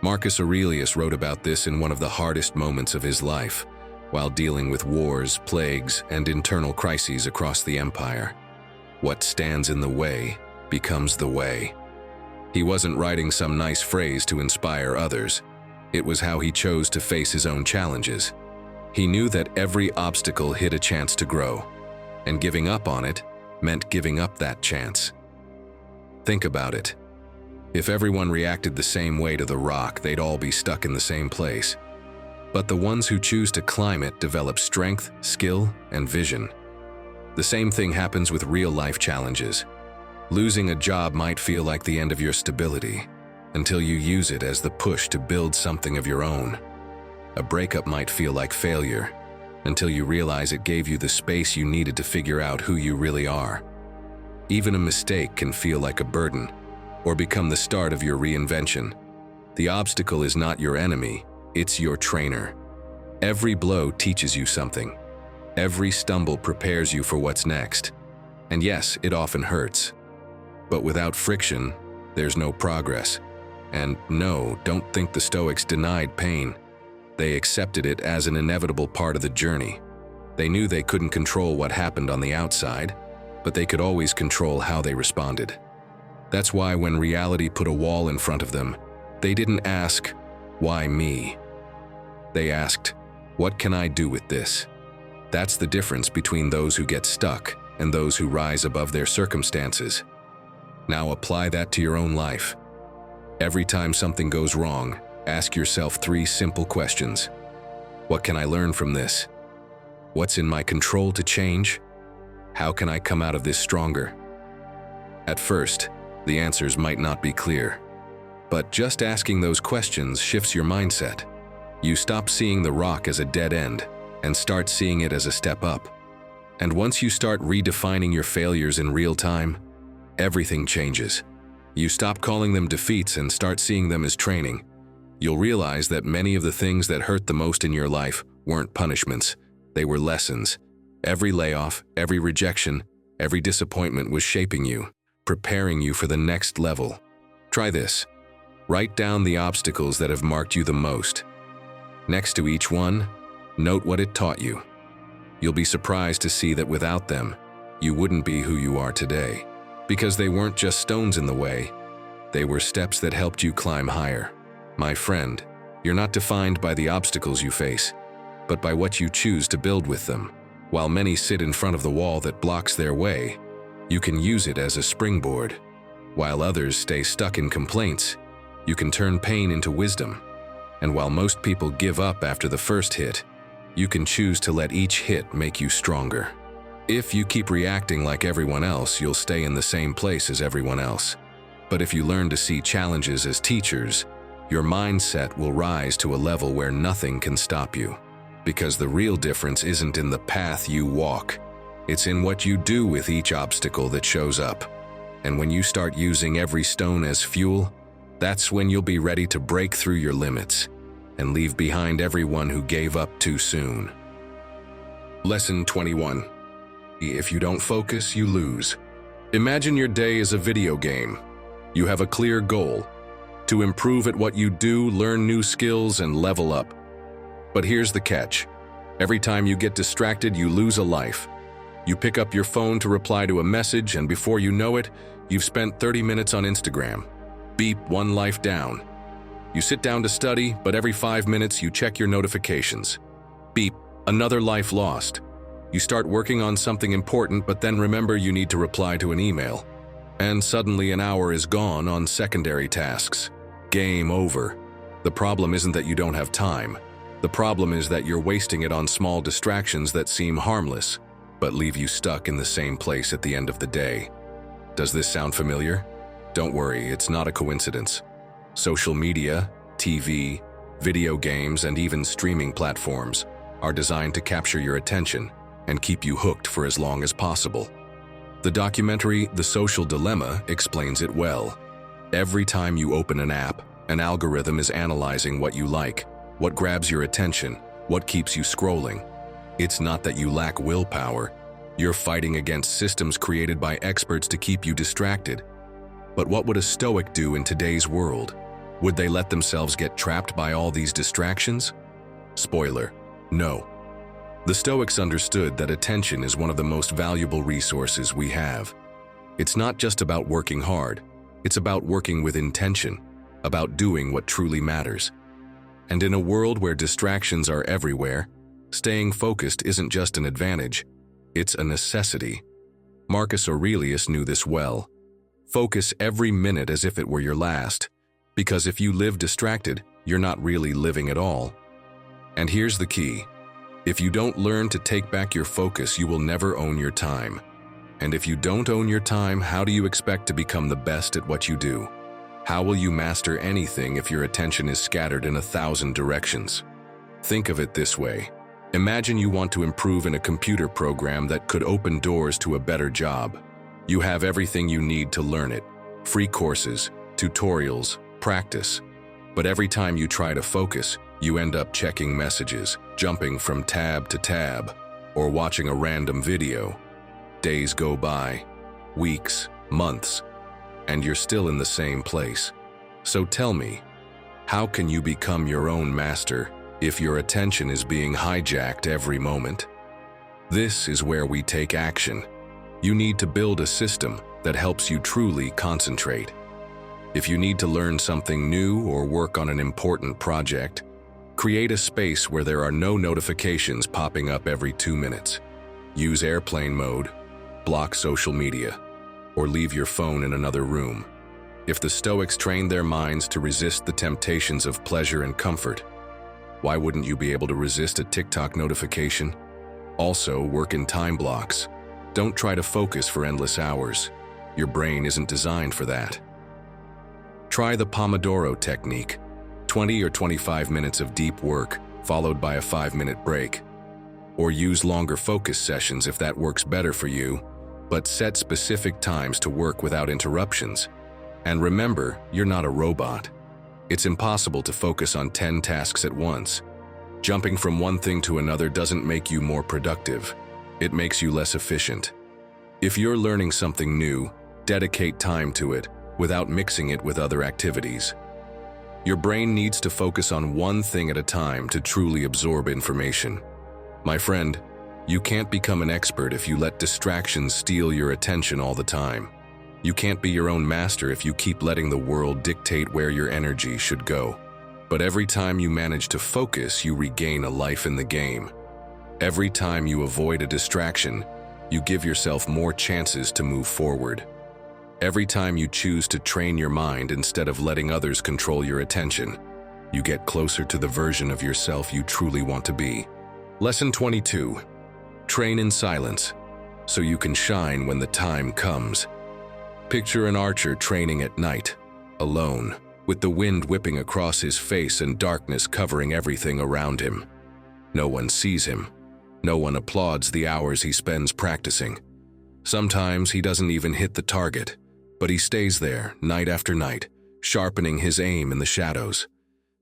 Marcus Aurelius wrote about this in one of the hardest moments of his life, while dealing with wars, plagues, and internal crises across the empire. What stands in the way becomes the way. He wasn't writing some nice phrase to inspire others. It was how he chose to face his own challenges. He knew that every obstacle hid a chance to grow, and giving up on it meant giving up that chance. Think about it. If everyone reacted the same way to the rock, they'd all be stuck in the same place. But the ones who choose to climb it develop strength, skill, and vision. The same thing happens with real-life challenges. Losing a job might feel like the end of your stability, until you use it as the push to build something of your own. A breakup might feel like failure, until you realize it gave you the space you needed to figure out who you really are. Even a mistake can feel like a burden, or become the start of your reinvention. The obstacle is not your enemy, it's your trainer. Every blow teaches you something. Every stumble prepares you for what's next. And yes, it often hurts. But without friction, there's no progress. And no, don't think the Stoics denied pain. They accepted it as an inevitable part of the journey. They knew they couldn't control what happened on the outside, but they could always control how they responded. That's why when reality put a wall in front of them, they didn't ask, "Why me?" They asked, "What can I do with this?" That's the difference between those who get stuck and those who rise above their circumstances. Now apply that to your own life. Every time something goes wrong, ask yourself 3 simple questions. What can I learn from this? What's in my control to change? How can I come out of this stronger? At first, the answers might not be clear. But just asking those questions shifts your mindset. You stop seeing the rock as a dead end and start seeing it as a step up. And once you start redefining your failures in real time, everything changes. You stop calling them defeats and start seeing them as training. You'll realize that many of the things that hurt the most in your life weren't punishments, they were lessons. Every layoff, every rejection, every disappointment was shaping you, preparing you for the next level. Try this. Write down the obstacles that have marked you the most. Next to each one, note what it taught you. You'll be surprised to see that without them, you wouldn't be who you are today. Because they weren't just stones in the way, they were steps that helped you climb higher. My friend, you're not defined by the obstacles you face, but by what you choose to build with them. While many sit in front of the wall that blocks their way, you can use it as a springboard. While others stay stuck in complaints, you can turn pain into wisdom. And while most people give up after the first hit, you can choose to let each hit make you stronger. If you keep reacting like everyone else, you'll stay in the same place as everyone else. But if you learn to see challenges as teachers, your mindset will rise to a level where nothing can stop you. Because the real difference isn't in the path you walk, it's in what you do with each obstacle that shows up. And when you start using every stone as fuel, that's when you'll be ready to break through your limits and leave behind everyone who gave up too soon. Lesson 21. If you don't focus, you lose. Imagine your day as a video game. You have a clear goal: to improve at what you do, learn new skills, and level up. But here's the catch. Every time you get distracted, you lose a life. You pick up your phone to reply to a message, and before you know it, you've spent 30 minutes on Instagram. Beep, one life down. You sit down to study, but every 5 minutes you check your notifications. Beep, another life lost. You start working on something important, but then remember you need to reply to an email. And suddenly an hour is gone on secondary tasks. Game over. The problem isn't that you don't have time. The problem is that you're wasting it on small distractions that seem harmless, but leave you stuck in the same place at the end of the day. Does this sound familiar? Don't worry, it's not a coincidence. Social media, TV, video games, and even streaming platforms are designed to capture your attention and keep you hooked for as long as possible. The documentary The Social Dilemma explains it well. Every time you open an app, an algorithm is analyzing what you like, what grabs your attention, what keeps you scrolling. It's not that you lack willpower. You're fighting against systems created by experts to keep you distracted. But what would a Stoic do in today's world? Would they let themselves get trapped by all these distractions? Spoiler, no. The Stoics understood that attention is one of the most valuable resources we have. It's not just about working hard, it's about working with intention, about doing what truly matters. And in a world where distractions are everywhere, staying focused isn't just an advantage, it's a necessity. Marcus Aurelius knew this well. Focus every minute as if it were your last, because if you live distracted, you're not really living at all. And here's the key. If you don't learn to take back your focus, you will never own your time. And if you don't own your time, how do you expect to become the best at what you do? How will you master anything if your attention is scattered in 1,000 directions? Think of it this way. Imagine you want to improve in a computer program that could open doors to a better job. You have everything you need to learn it. Free courses, tutorials, practice. But every time you try to focus, you end up checking messages, jumping from tab to tab, or watching a random video. Days go by, weeks, months, and you're still in the same place. So tell me, how can you become your own master if your attention is being hijacked every moment? This is where we take action. You need to build a system that helps you truly concentrate. If you need to learn something new or work on an important project, create a space where there are no notifications popping up every 2 minutes. Use airplane mode, block social media, or leave your phone in another room. If the Stoics trained their minds to resist the temptations of pleasure and comfort, why wouldn't you be able to resist a TikTok notification? Also, work in time blocks. Don't try to focus for endless hours. Your brain isn't designed for that. Try the Pomodoro technique. 20 or 25 minutes of deep work, followed by a 5-minute break. Or use longer focus sessions if that works better for you, but set specific times to work without interruptions. And remember, you're not a robot. It's impossible to focus on 10 tasks at once. Jumping from one thing to another doesn't make you more productive. It makes you less efficient. If you're learning something new, dedicate time to it without mixing it with other activities. Your brain needs to focus on one thing at a time to truly absorb information. My friend, you can't become an expert if you let distractions steal your attention all the time. You can't be your own master if you keep letting the world dictate where your energy should go. But every time you manage to focus, you regain a life in the game. Every time you avoid a distraction, you give yourself more chances to move forward. Every time you choose to train your mind instead of letting others control your attention, you get closer to the version of yourself you truly want to be. Lesson 22. Train in silence, so you can shine when the time comes. Picture an archer training at night, alone, with the wind whipping across his face and darkness covering everything around him. No one sees him. No one applauds the hours he spends practicing. Sometimes he doesn't even hit the target, but he stays there night after night, sharpening his aim in the shadows.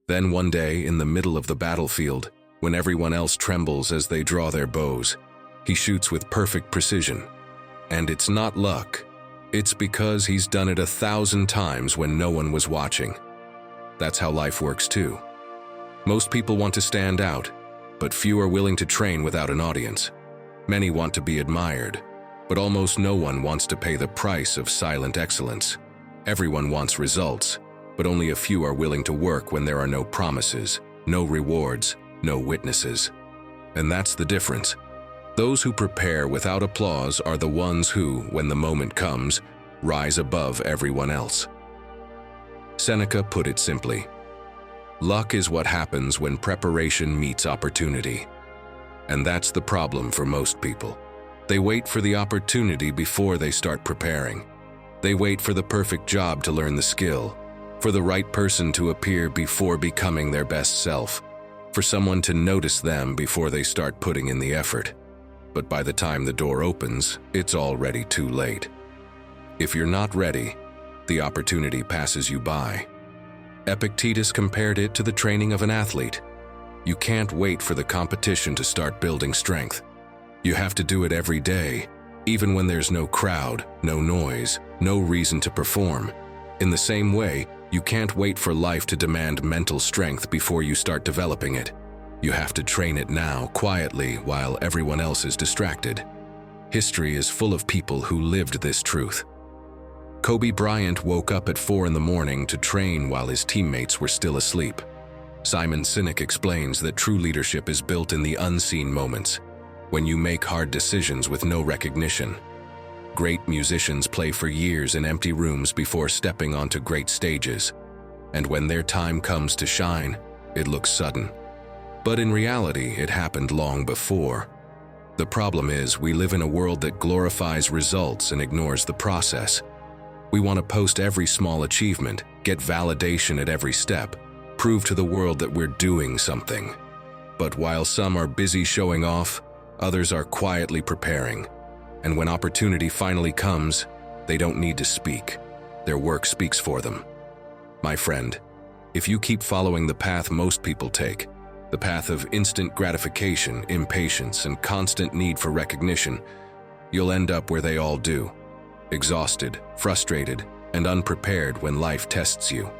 Then one day, in the middle of the battlefield, when everyone else trembles as they draw their bows, he shoots with perfect precision. And it's not luck. It's because he's done it 1,000 times when no one was watching. That's how life works too. Most people want to stand out, but few are willing to train without an audience. Many want to be admired, but almost no one wants to pay the price of silent excellence. Everyone wants results, but only a few are willing to work when there are no promises, no rewards, no witnesses. And that's the difference. Those who prepare without applause are the ones who, when the moment comes, rise above everyone else. Seneca put it simply, luck is what happens when preparation meets opportunity. And that's the problem for most people. They wait for the opportunity before they start preparing. They wait for the perfect job to learn the skill, for the right person to appear before becoming their best self, for someone to notice them before they start putting in the effort. But by the time the door opens, it's already too late. If you're not ready, the opportunity passes you by. Epictetus compared it to the training of an athlete. You can't wait for the competition to start building strength. You have to do it every day, even when there's no crowd, no noise, no reason to perform. In the same way, you can't wait for life to demand mental strength before you start developing it. You have to train it now, quietly, while everyone else is distracted. History is full of people who lived this truth. Kobe Bryant woke up at 4 a.m. to train while his teammates were still asleep. Simon Sinek explains that true leadership is built in the unseen moments, when you make hard decisions with no recognition. Great musicians play for years in empty rooms before stepping onto great stages. And when their time comes to shine, it looks sudden. But in reality, it happened long before. The problem is, we live in a world that glorifies results and ignores the process. We want to post every small achievement, get validation at every step, prove to the world that we're doing something. But while some are busy showing off, others are quietly preparing. And when opportunity finally comes, they don't need to speak. Their work speaks for them. My friend, if you keep following the path most people take, the path of instant gratification, impatience, and constant need for recognition, you'll end up where they all do, exhausted, frustrated, and unprepared when life tests you.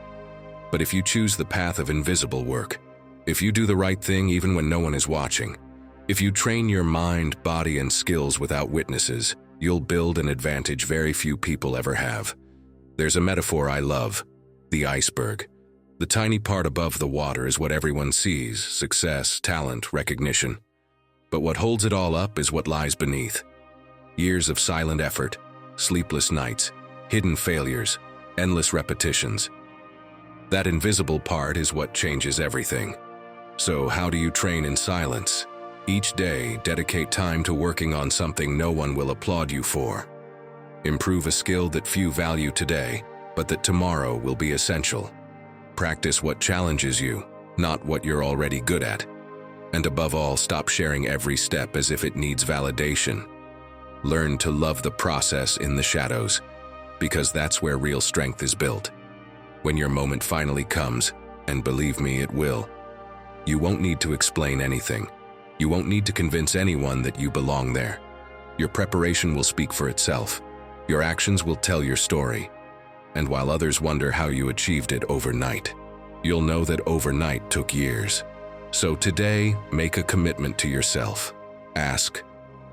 But if you choose the path of invisible work, if you do the right thing even when no one is watching, if you train your mind, body, and skills without witnesses, you'll build an advantage very few people ever have. There's a metaphor I love, the iceberg. The tiny part above the water is what everyone sees, success, talent, recognition. But what holds it all up is what lies beneath. Years of silent effort, sleepless nights, hidden failures, endless repetitions. That invisible part is what changes everything. So how do you train in silence? Each day, dedicate time to working on something no one will applaud you for. Improve a skill that few value today, but that tomorrow will be essential. Practice what challenges you, not what you're already good at. And above all, stop sharing every step as if it needs validation. Learn to love the process in the shadows, because that's where real strength is built. When your moment finally comes, and believe me, it will, you won't need to explain anything. You won't need to convince anyone that you belong there. Your preparation will speak for itself. Your actions will tell your story. And while others wonder how you achieved it overnight, you'll know that overnight took years. So today, make a commitment to yourself. Ask,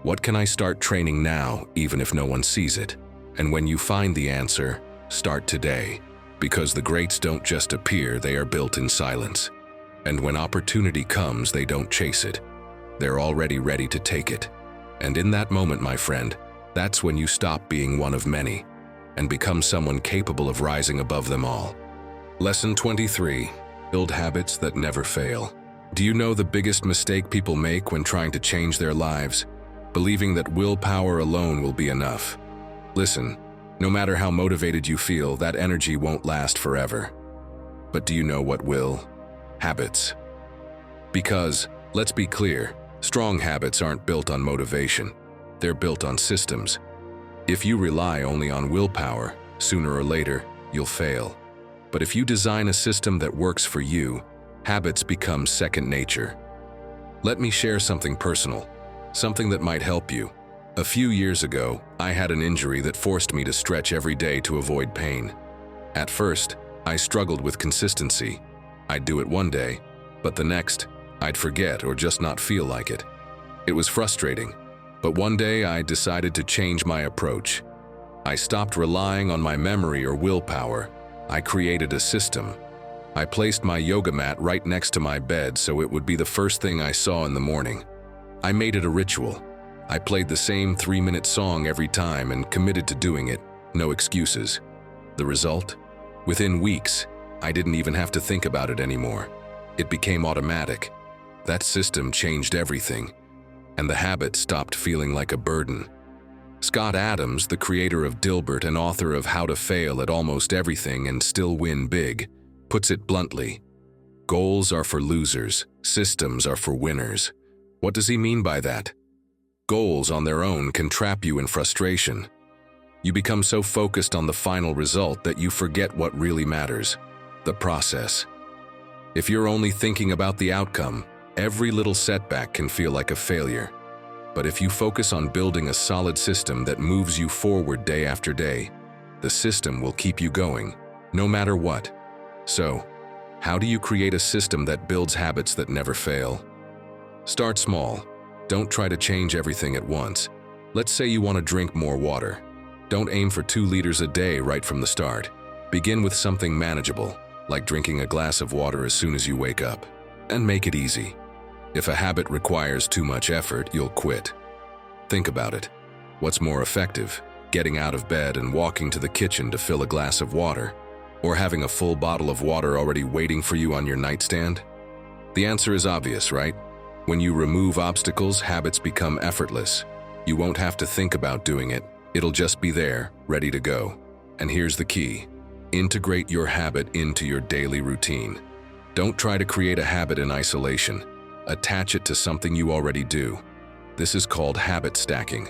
what can I start training now, even if no one sees it? And when you find the answer, start today. Because the greats don't just appear, they are built in silence. And when opportunity comes, they don't chase it. They're already ready to take it. And in that moment, my friend, that's when you stop being one of many and become someone capable of rising above them all. Lesson 23. Build habits that never fail. Do you know the biggest mistake people make when trying to change their lives? Believing that willpower alone will be enough. Listen, no matter how motivated you feel, that energy won't last forever. But do you know what will? Habits. Because, let's be clear, strong habits aren't built on motivation. They're built on systems. If you rely only on willpower, sooner or later, you'll fail. But if you design a system that works for you, habits become second nature. Let me share something personal, something that might help you. A few years ago, I had an injury that forced me to stretch every day to avoid pain. At first, I struggled with consistency. I'd do it one day, but the next, I'd forget or just not feel like it. It was frustrating, but one day I decided to change my approach. I stopped relying on my memory or willpower. I created a system. I placed my yoga mat right next to my bed so it would be the first thing I saw in the morning. I made it a ritual. I played the same 3-minute song every time and committed to doing it, no excuses. The result? Within weeks, I didn't even have to think about it anymore. It became automatic. That system changed everything, and the habit stopped feeling like a burden. Scott Adams, the creator of Dilbert and author of How to Fail at Almost Everything and Still Win Big, puts it bluntly. Goals are for losers, systems are for winners. What does he mean by that? Goals on their own can trap you in frustration. You become so focused on the final result that you forget what really matters, the process. If you're only thinking about the outcome, every little setback can feel like a failure. But if you focus on building a solid system that moves you forward day after day, the system will keep you going, no matter what. So, how do you create a system that builds habits that never fail? Start small. Don't try to change everything at once. Let's say you want to drink more water. Don't aim for 2 liters a day right from the start. Begin with something manageable, like drinking a glass of water as soon as you wake up. And make it easy. If a habit requires too much effort, you'll quit. Think about it. What's more effective, getting out of bed and walking to the kitchen to fill a glass of water, or having a full bottle of water already waiting for you on your nightstand? The answer is obvious, right? When you remove obstacles, habits become effortless. You won't have to think about doing it. It'll just be there, ready to go. And here's the key. Integrate your habit into your daily routine. Don't try to create a habit in isolation. Attach it to something you already do. This is called habit stacking.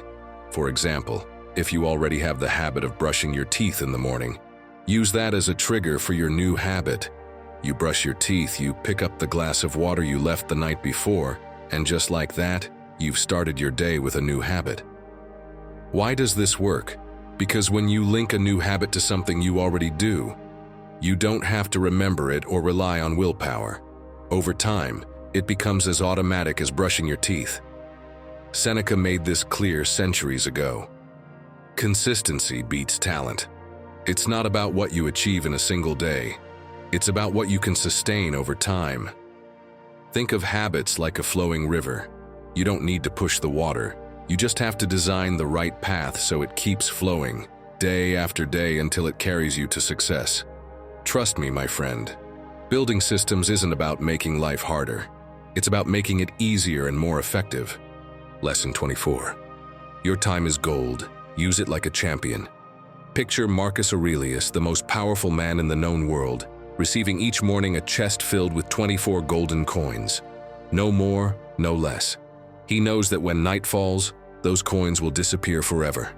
For example, if you already have the habit of brushing your teeth in the morning, use that as a trigger for your new habit. You brush your teeth, you pick up the glass of water you left the night before, and just like that, you've started your day with a new habit. Why does this work? Because when you link a new habit to something you already do, you don't have to remember it or rely on willpower. Over time, it becomes as automatic as brushing your teeth. Seneca made this clear centuries ago. Consistency beats talent. It's not about what you achieve in a single day. It's about what you can sustain over time. Think of habits like a flowing river. You don't need to push the water. You just have to design the right path so it keeps flowing, day after day until it carries you to success. Trust me, my friend. Building systems isn't about making life harder. It's about making it easier and more effective. Lesson 24. Your time is gold. Use it like a champion. Picture Marcus Aurelius, the most powerful man in the known world, receiving each morning a chest filled with 24 golden coins. No more, no less. He knows that when night falls, those coins will disappear forever,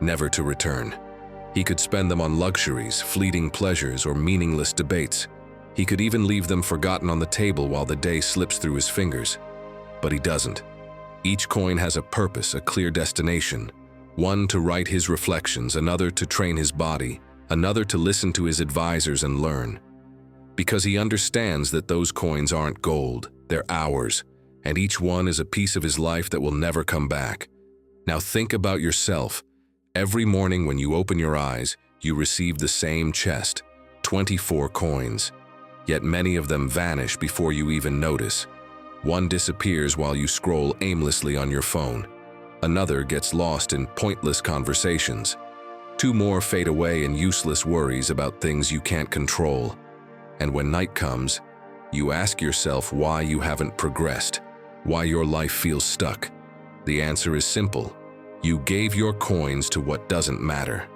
never to return. He could spend them on luxuries, fleeting pleasures, or meaningless debates. He could even leave them forgotten on the table while the day slips through his fingers. But he doesn't. Each coin has a purpose, a clear destination. One to write his reflections, another to train his body, another to listen to his advisors and learn. because he understands that those coins aren't gold, they're ours, and each one is a piece of his life that will never come back. Now think about yourself. Every morning when you open your eyes, you receive the same chest, 24 coins. Yet many of them vanish before you even notice. One disappears while you scroll aimlessly on your phone. Another gets lost in pointless conversations. Two more fade away in useless worries about things you can't control. And when night comes, you ask yourself why you haven't progressed, why your life feels stuck. The answer is simple. You gave your coins to what doesn't matter.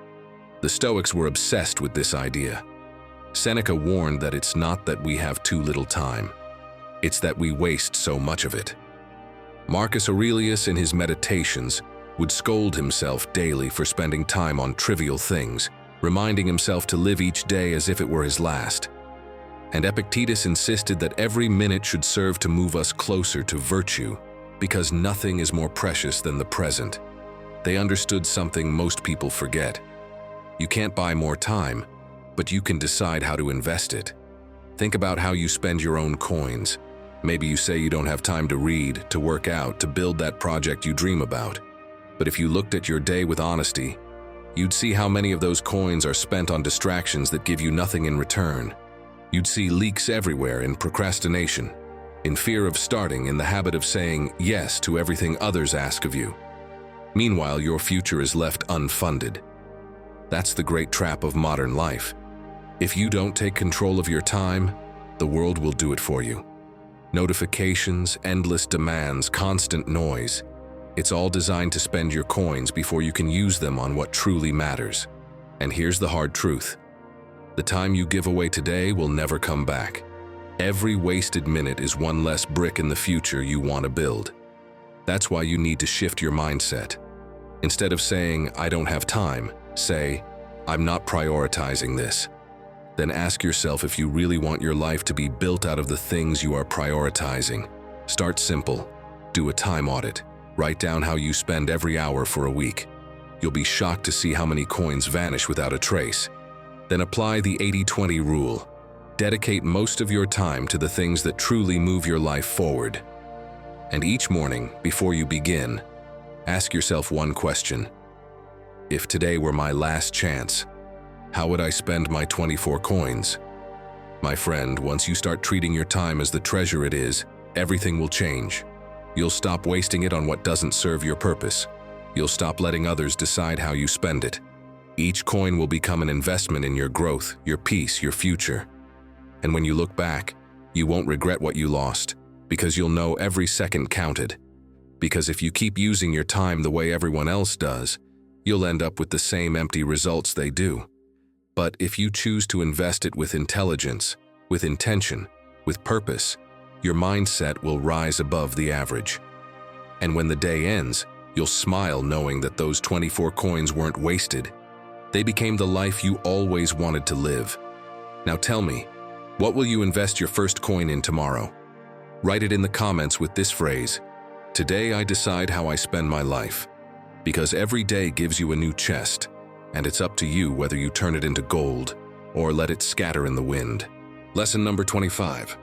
The Stoics were obsessed with this idea. Seneca warned that it's not that we have too little time, it's that we waste so much of it. Marcus Aurelius in his Meditations would scold himself daily for spending time on trivial things, reminding himself to live each day as if it were his last. And Epictetus insisted that every minute should serve to move us closer to virtue, because nothing is more precious than the present. They understood something most people forget. You can't buy more time, but you can decide how to invest it. Think about how you spend your own coins. Maybe you say you don't have time to read, to work out, to build that project you dream about. But if you looked at your day with honesty, you'd see how many of those coins are spent on distractions that give you nothing in return. You'd see leaks everywhere in procrastination, in fear of starting, in the habit of saying yes to everything others ask of you. Meanwhile, your future is left unfunded. That's the great trap of modern life. If you don't take control of your time, the world will do it for you. Notifications, endless demands, constant noise. It's all designed to spend your coins before you can use them on what truly matters. And here's the hard truth. The time you give away today will never come back. Every wasted minute is one less brick in the future you want to build. That's why you need to shift your mindset. Instead of saying, "I don't have time," say, "I'm not prioritizing this." Then ask yourself if you really want your life to be built out of the things you are prioritizing. Start simple. Do a time audit. Write down how you spend every hour for a week. You'll be shocked to see how many coins vanish without a trace. Then apply the 80-20 rule. Dedicate most of your time to the things that truly move your life forward. And each morning, before you begin, ask yourself one question. If today were my last chance, how would I spend my 24 coins? My friend, once you start treating your time as the treasure it is, everything will change. You'll stop wasting it on what doesn't serve your purpose. You'll stop letting others decide how you spend it. Each coin will become an investment in your growth, your peace, your future. And when you look back, you won't regret what you lost, because you'll know every second counted. Because if you keep using your time the way everyone else does, you'll end up with the same empty results they do. But if you choose to invest it with intelligence, with intention, with purpose, your mindset will rise above the average. And when the day ends, you'll smile knowing that those 24 coins weren't wasted. They became the life you always wanted to live. Now tell me, what will you invest your first coin in tomorrow? Write it in the comments with this phrase, "Today I decide how I spend my life." Because every day gives you a new chest, and it's up to you whether you turn it into gold or let it scatter in the wind. Lesson number 25.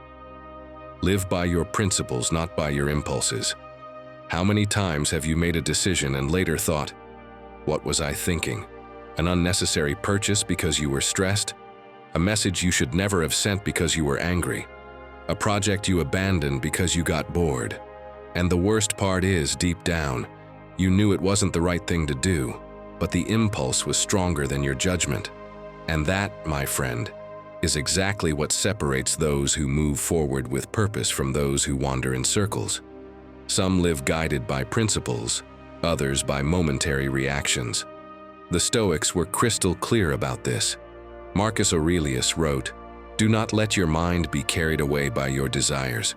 Live by your principles, not by your impulses. How many times have you made a decision and later thought, "What was I thinking?" An unnecessary purchase because you were stressed? A message you should never have sent because you were angry? A project you abandoned because you got bored? And the worst part is, deep down, you knew it wasn't the right thing to do, but the impulse was stronger than your judgment. And that, my friend, is exactly what separates those who move forward with purpose from those who wander in circles. Some live guided by principles, others by momentary reactions. The Stoics were crystal clear about this. Marcus Aurelius wrote, "Do not let your mind be carried away by your desires.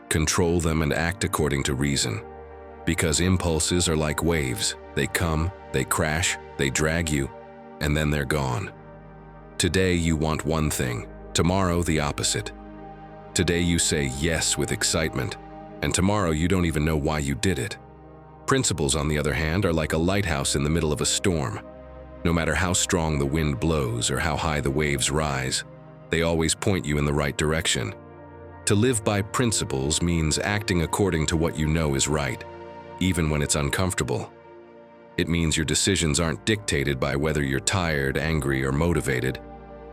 Control them and act according to reason. Because impulses are like waves. They come, they crash, they drag you, and then they're gone. Today you want one thing, tomorrow the opposite. Today you say yes with excitement, and tomorrow you don't even know why you did it." Principles, on the other hand, are like a lighthouse in the middle of a storm. No matter how strong the wind blows or how high the waves rise, They always point you in the right direction. To live by principles means acting according to what you know is right, even when it's uncomfortable. It means your decisions aren't dictated by whether you're tired, angry, or motivated,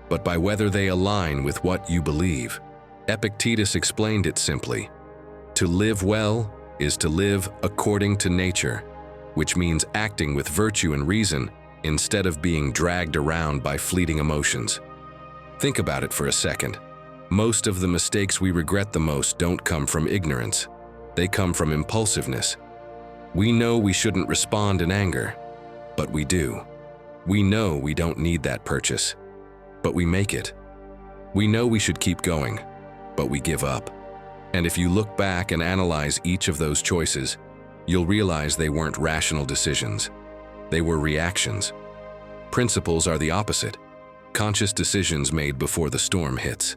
but by whether they align with what you believe. Epictetus explained it simply. To live well is to live according to nature, which means acting with virtue and reason instead of being dragged around by fleeting emotions. Think about it for a second. Most of the mistakes we regret the most don't come from ignorance. They come from impulsiveness. We know we shouldn't respond in anger, but we do. We know we don't need that purchase, but we make it. We know we should keep going, but we give up. And if you look back and analyze each of those choices, you'll realize they weren't rational decisions. They were reactions. Principles are the opposite. Conscious decisions made before the storm hits.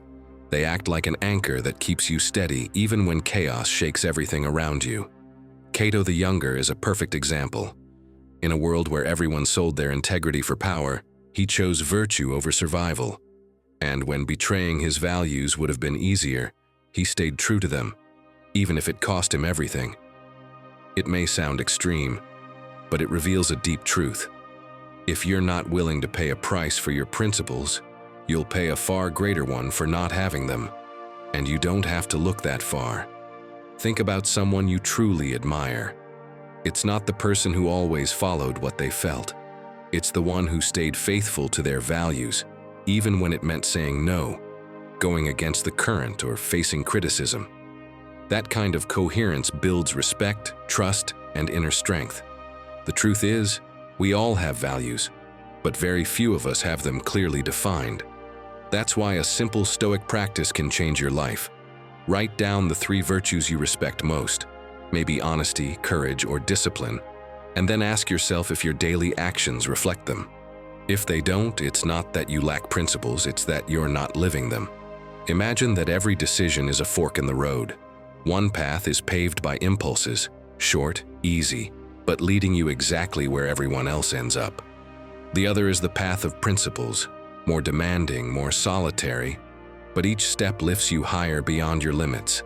They act like an anchor that keeps you steady even when chaos shakes everything around you. Cato the Younger is a perfect example. In a world where everyone sold their integrity for power, he chose virtue over survival. And when betraying his values would have been easier, he stayed true to them, even if it cost him everything. It may sound extreme, but it reveals a deep truth. If you're not willing to pay a price for your principles, you'll pay a far greater one for not having them. And you don't have to look that far. Think about someone you truly admire. It's not the person who always followed what they felt. It's the one who stayed faithful to their values, even when it meant saying no, going against the current, or facing criticism. That kind of coherence builds respect, trust, and inner strength. The truth is, we all have values, but very few of us have them clearly defined. That's why a simple Stoic practice can change your life. Write down the 3 virtues you respect most, maybe honesty, courage, or discipline, and then ask yourself if your daily actions reflect them. If they don't, it's not that you lack principles, it's that you're not living them. Imagine that every decision is a fork in the road. One path is paved by impulses, short, easy, but leading you exactly where everyone else ends up. The other is the path of principles, more demanding, more solitary, but each step lifts you higher beyond your limits.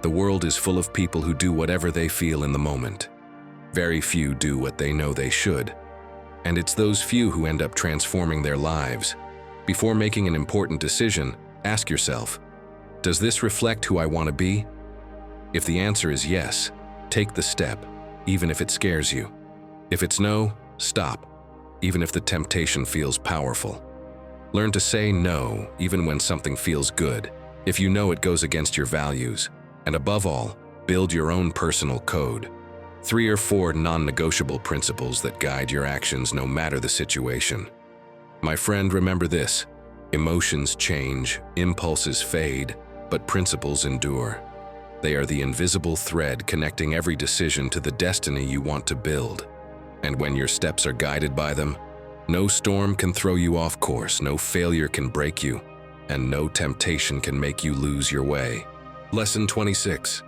The world is full of people who do whatever they feel in the moment. Very few do what they know they should. And it's those few who end up transforming their lives. Before making an important decision, ask yourself, does this reflect who I want to be? If the answer is yes, take the step, even if it scares you. If it's no, stop, even if the temptation feels powerful. Learn to say no, even when something feels good, if you know it goes against your values. And above all, build your own personal code. 3 or 4 non-negotiable principles that guide your actions no matter the situation. My friend, remember this: emotions change, impulses fade, but principles endure. They are the invisible thread connecting every decision to the destiny you want to build. And when your steps are guided by them, no storm can throw you off course, no failure can break you, and no temptation can make you lose your way. Lesson 26.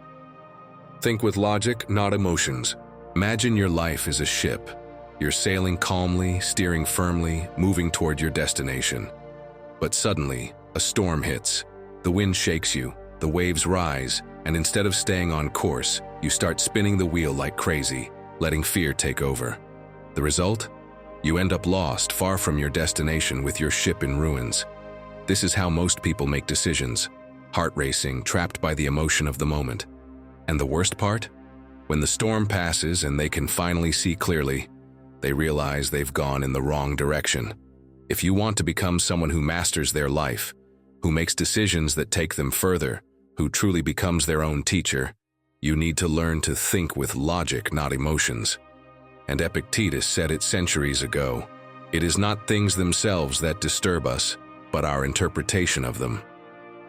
Think with logic, not emotions. Imagine your life is a ship. You're sailing calmly, steering firmly, moving toward your destination. But suddenly, a storm hits. The wind shakes you, the waves rise, and instead of staying on course, you start spinning the wheel like crazy, letting fear take over. The result? You end up lost, far from your destination, with your ship in ruins. This is how most people make decisions, heart racing, trapped by the emotion of the moment. And the worst part? When the storm passes and they can finally see clearly, they realize they've gone in the wrong direction. If you want to become someone who masters their life, who makes decisions that take them further, who truly becomes their own teacher, you need to learn to think with logic, not emotions. And Epictetus said it centuries ago, it is not things themselves that disturb us, but our interpretation of them.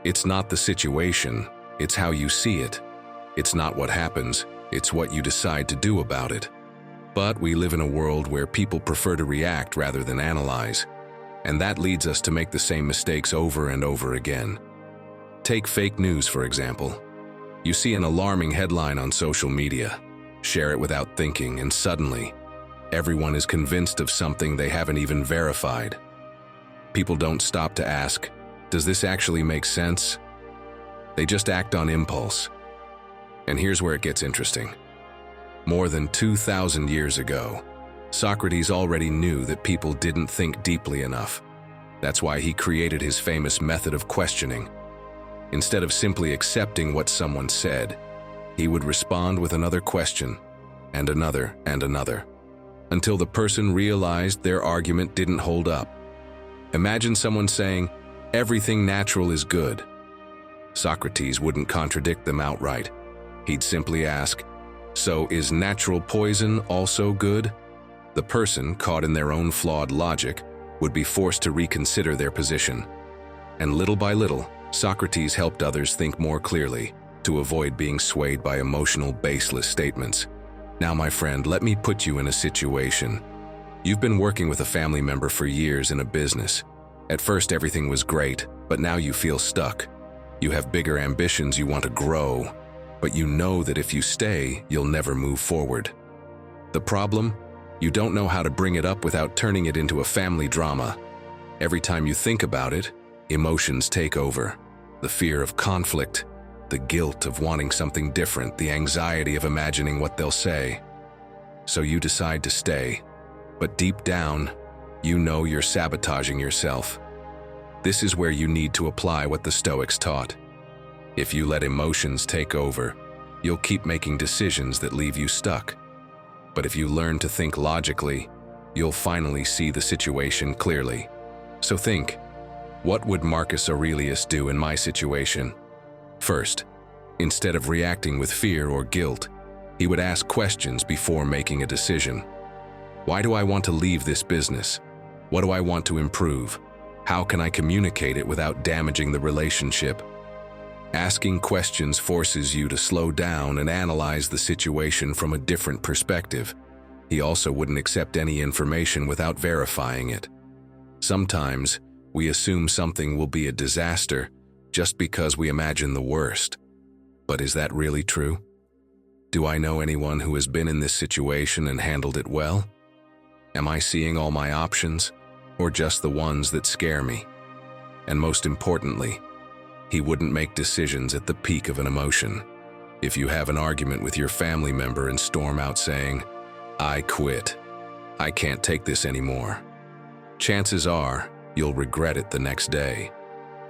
It's not the situation, it's how you see it. It's not what happens, it's what you decide to do about it. But we live in a world where people prefer to react rather than analyze, and that leads us to make the same mistakes over and over again. Take fake news, for example. You see an alarming headline on social media, share it without thinking, and suddenly, everyone is convinced of something they haven't even verified. People don't stop to ask, Does this actually make sense? They just act on impulse. And here's where it gets interesting. More than 2,000 years ago, Socrates already knew that people didn't think deeply enough. That's why he created his famous method of questioning. Instead of simply accepting what someone said, he would respond with another question, and another, until the person realized their argument didn't hold up. Imagine someone saying, "Everything natural is good." Socrates wouldn't contradict them outright. He'd simply ask, "So is natural poison also good?" The person, caught in their own flawed logic, would be forced to reconsider their position. And little by little, Socrates helped others think more clearly, to avoid being swayed by emotional, baseless statements. Now, my friend, let me put you in a situation. You've been working with a family member for years in a business. At first, everything was great, but now you feel stuck. You have bigger ambitions, you want to grow, but you know that if you stay, you'll never move forward. The problem? You don't know how to bring it up without turning it into a family drama. Every time you think about it, emotions take over. The fear of conflict, the guilt of wanting something different, the anxiety of imagining what they'll say. So you decide to stay, but deep down, you know you're sabotaging yourself. This is where you need to apply what the Stoics taught. If you let emotions take over, you'll keep making decisions that leave you stuck. But if you learn to think logically, you'll finally see the situation clearly. So think, what would Marcus Aurelius do in my situation? First, instead of reacting with fear or guilt, he would ask questions before making a decision. Why do I want to leave this business? What do I want to improve? How can I communicate it without damaging the relationship? Asking questions forces you to slow down and analyze the situation from a different perspective. He also wouldn't accept any information without verifying it. Sometimes, we assume something will be a disaster just because we imagine the worst. But is that really true? Do I know anyone who has been in this situation and handled it well? Am I seeing all my options, or just the ones that scare me? And most importantly, he wouldn't make decisions at the peak of an emotion. If you have an argument with your family member and storm out saying, "I quit. I can't take this anymore," chances are you'll regret it the next day.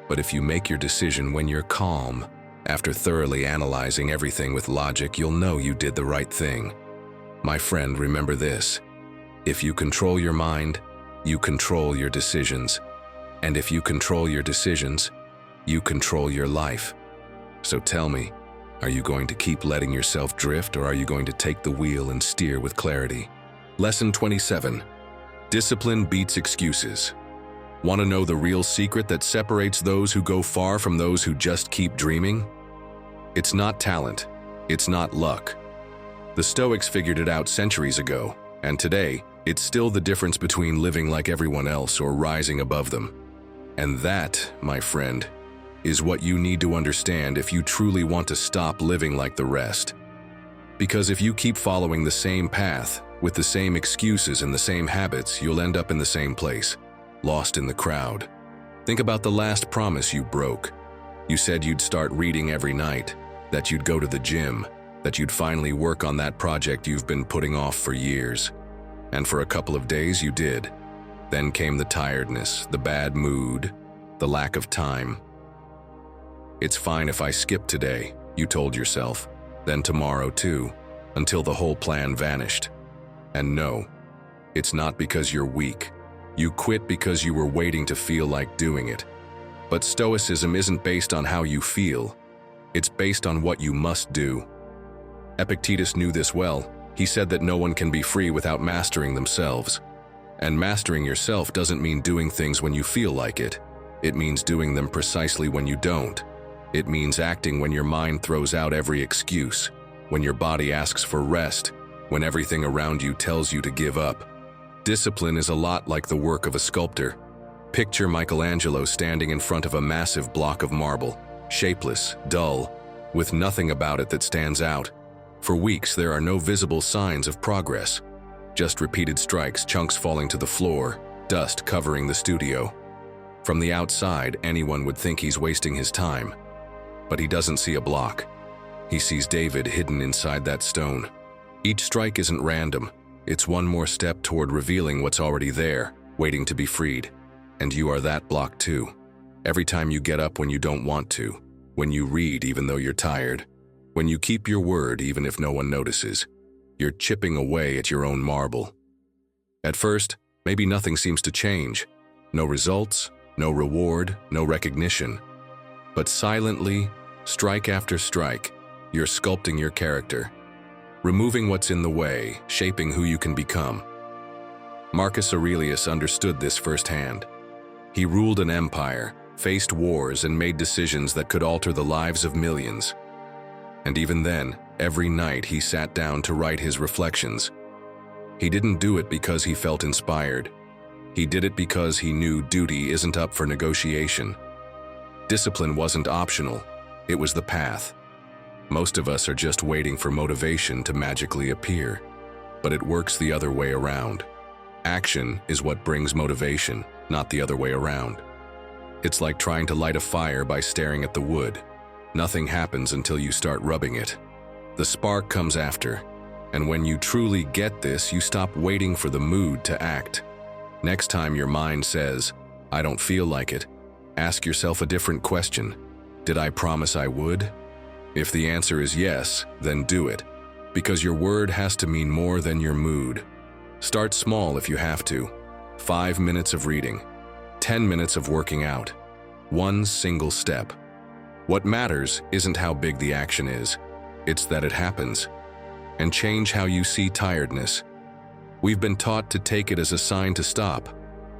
But if you make your decision when you're calm, after thoroughly analyzing everything with logic, you'll know you did the right thing. My friend, remember this. If you control your mind, you control your decisions. And if you control your decisions, you control your life. So tell me, are you going to keep letting yourself drift, or are you going to take the wheel and steer with clarity? Lesson 27. Discipline beats excuses. Want to know the real secret that separates those who go far from those who just keep dreaming? It's not talent. It's not luck. The Stoics figured it out centuries ago, and today, it's still the difference between living like everyone else or rising above them. And that, my friend, is what you need to understand if you truly want to stop living like the rest. Because if you keep following the same path, with the same excuses and the same habits, you'll end up in the same place, lost in the crowd. Think about the last promise you broke. You said you'd start reading every night, that you'd go to the gym, that you'd finally work on that project you've been putting off for years. And for a couple of days you did. Then came the tiredness, the bad mood, the lack of time. It's fine if I skip today, you told yourself, then tomorrow too, until the whole plan vanished. And no, it's not because you're weak. You quit because you were waiting to feel like doing it. But Stoicism isn't based on how you feel. It's based on what you must do. Epictetus knew this well. He said that no one can be free without mastering themselves. And mastering yourself doesn't mean doing things when you feel like it. It means doing them precisely when you don't. It means acting when your mind throws out every excuse, when your body asks for rest, when everything around you tells you to give up. Discipline is a lot like the work of a sculptor. Picture Michelangelo standing in front of a massive block of marble, shapeless, dull, with nothing about it that stands out. For weeks, there are no visible signs of progress. Just repeated strikes, chunks falling to the floor, dust covering the studio. From the outside, anyone would think he's wasting his time. But he doesn't see a block. He sees David hidden inside that stone. Each strike isn't random. It's one more step toward revealing what's already there, waiting to be freed. And you are that block too. Every time you get up when you don't want to, when you read even though you're tired, when you keep your word even if no one notices, you're chipping away at your own marble. At first, maybe nothing seems to change. No results, no reward, no recognition. But silently, strike after strike, you're sculpting your character, removing what's in the way, shaping who you can become. Marcus Aurelius understood this firsthand. He ruled an empire, faced wars, and made decisions that could alter the lives of millions. And even then, every night he sat down to write his reflections. He didn't do it because he felt inspired. He did it because he knew duty isn't up for negotiation. Discipline wasn't optional, it was the path. Most of us are just waiting for motivation to magically appear, but it works the other way around. Action is what brings motivation, not the other way around. It's like trying to light a fire by staring at the wood. Nothing happens until you start rubbing it. The spark comes after, and when you truly get this, you stop waiting for the mood to act. Next time your mind says, "I don't feel like it," ask yourself a different question. Did I promise I would? If the answer is yes, then do it, because your word has to mean more than your mood. Start small if you have to. 5 minutes of reading, 10 minutes of working out, one single step. What matters isn't how big the action is, it's that it happens. And change how you see tiredness. We've been taught to take it as a sign to stop,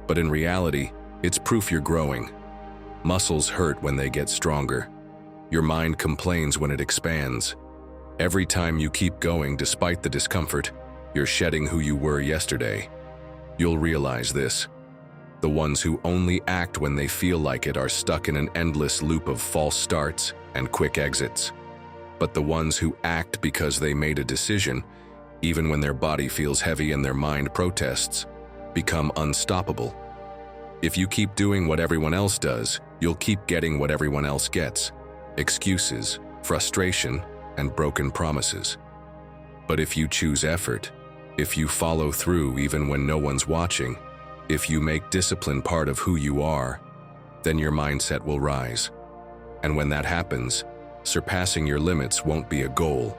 but in reality, it's proof you're growing. Muscles hurt when they get stronger. Your mind complains when it expands. Every time you keep going despite the discomfort, you're shedding who you were yesterday. You'll realize this. The ones who only act when they feel like it are stuck in an endless loop of false starts and quick exits. But the ones who act because they made a decision, even when their body feels heavy and their mind protests, become unstoppable. If you keep doing what everyone else does, you'll keep getting what everyone else gets: excuses, frustration, and broken promises. But if you choose effort, if you follow through even when no one's watching, if you make discipline part of who you are, then your mindset will rise. And when that happens, surpassing your limits won't be a goal.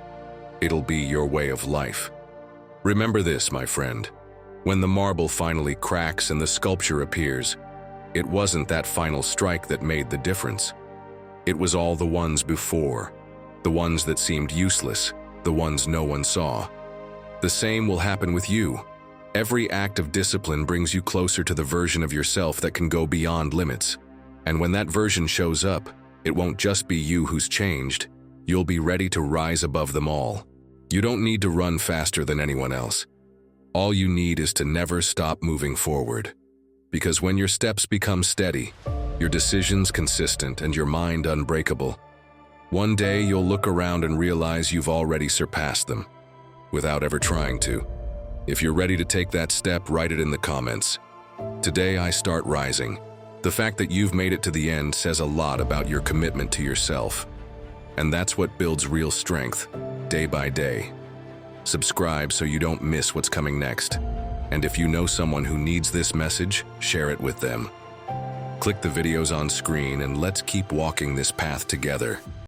It'll be your way of life. Remember this, my friend. When the marble finally cracks and the sculpture appears, it wasn't that final strike that made the difference. It was all the ones before, the ones that seemed useless, the ones no one saw. The same will happen with you. Every act of discipline brings you closer to the version of yourself that can go beyond limits. And when that version shows up, it won't just be you who's changed. You'll be ready to rise above them all. You don't need to run faster than anyone else. All you need is to never stop moving forward. Because when your steps become steady, your decisions consistent, and your mind unbreakable, one day you'll look around and realize you've already surpassed them, without ever trying to. If you're ready to take that step, write it in the comments. Today I start rising. The fact that you've made it to the end says a lot about your commitment to yourself. And that's what builds real strength, day by day. Subscribe so you don't miss what's coming next. And if you know someone who needs this message, share it with them. Click the videos on screen and let's keep walking this path together.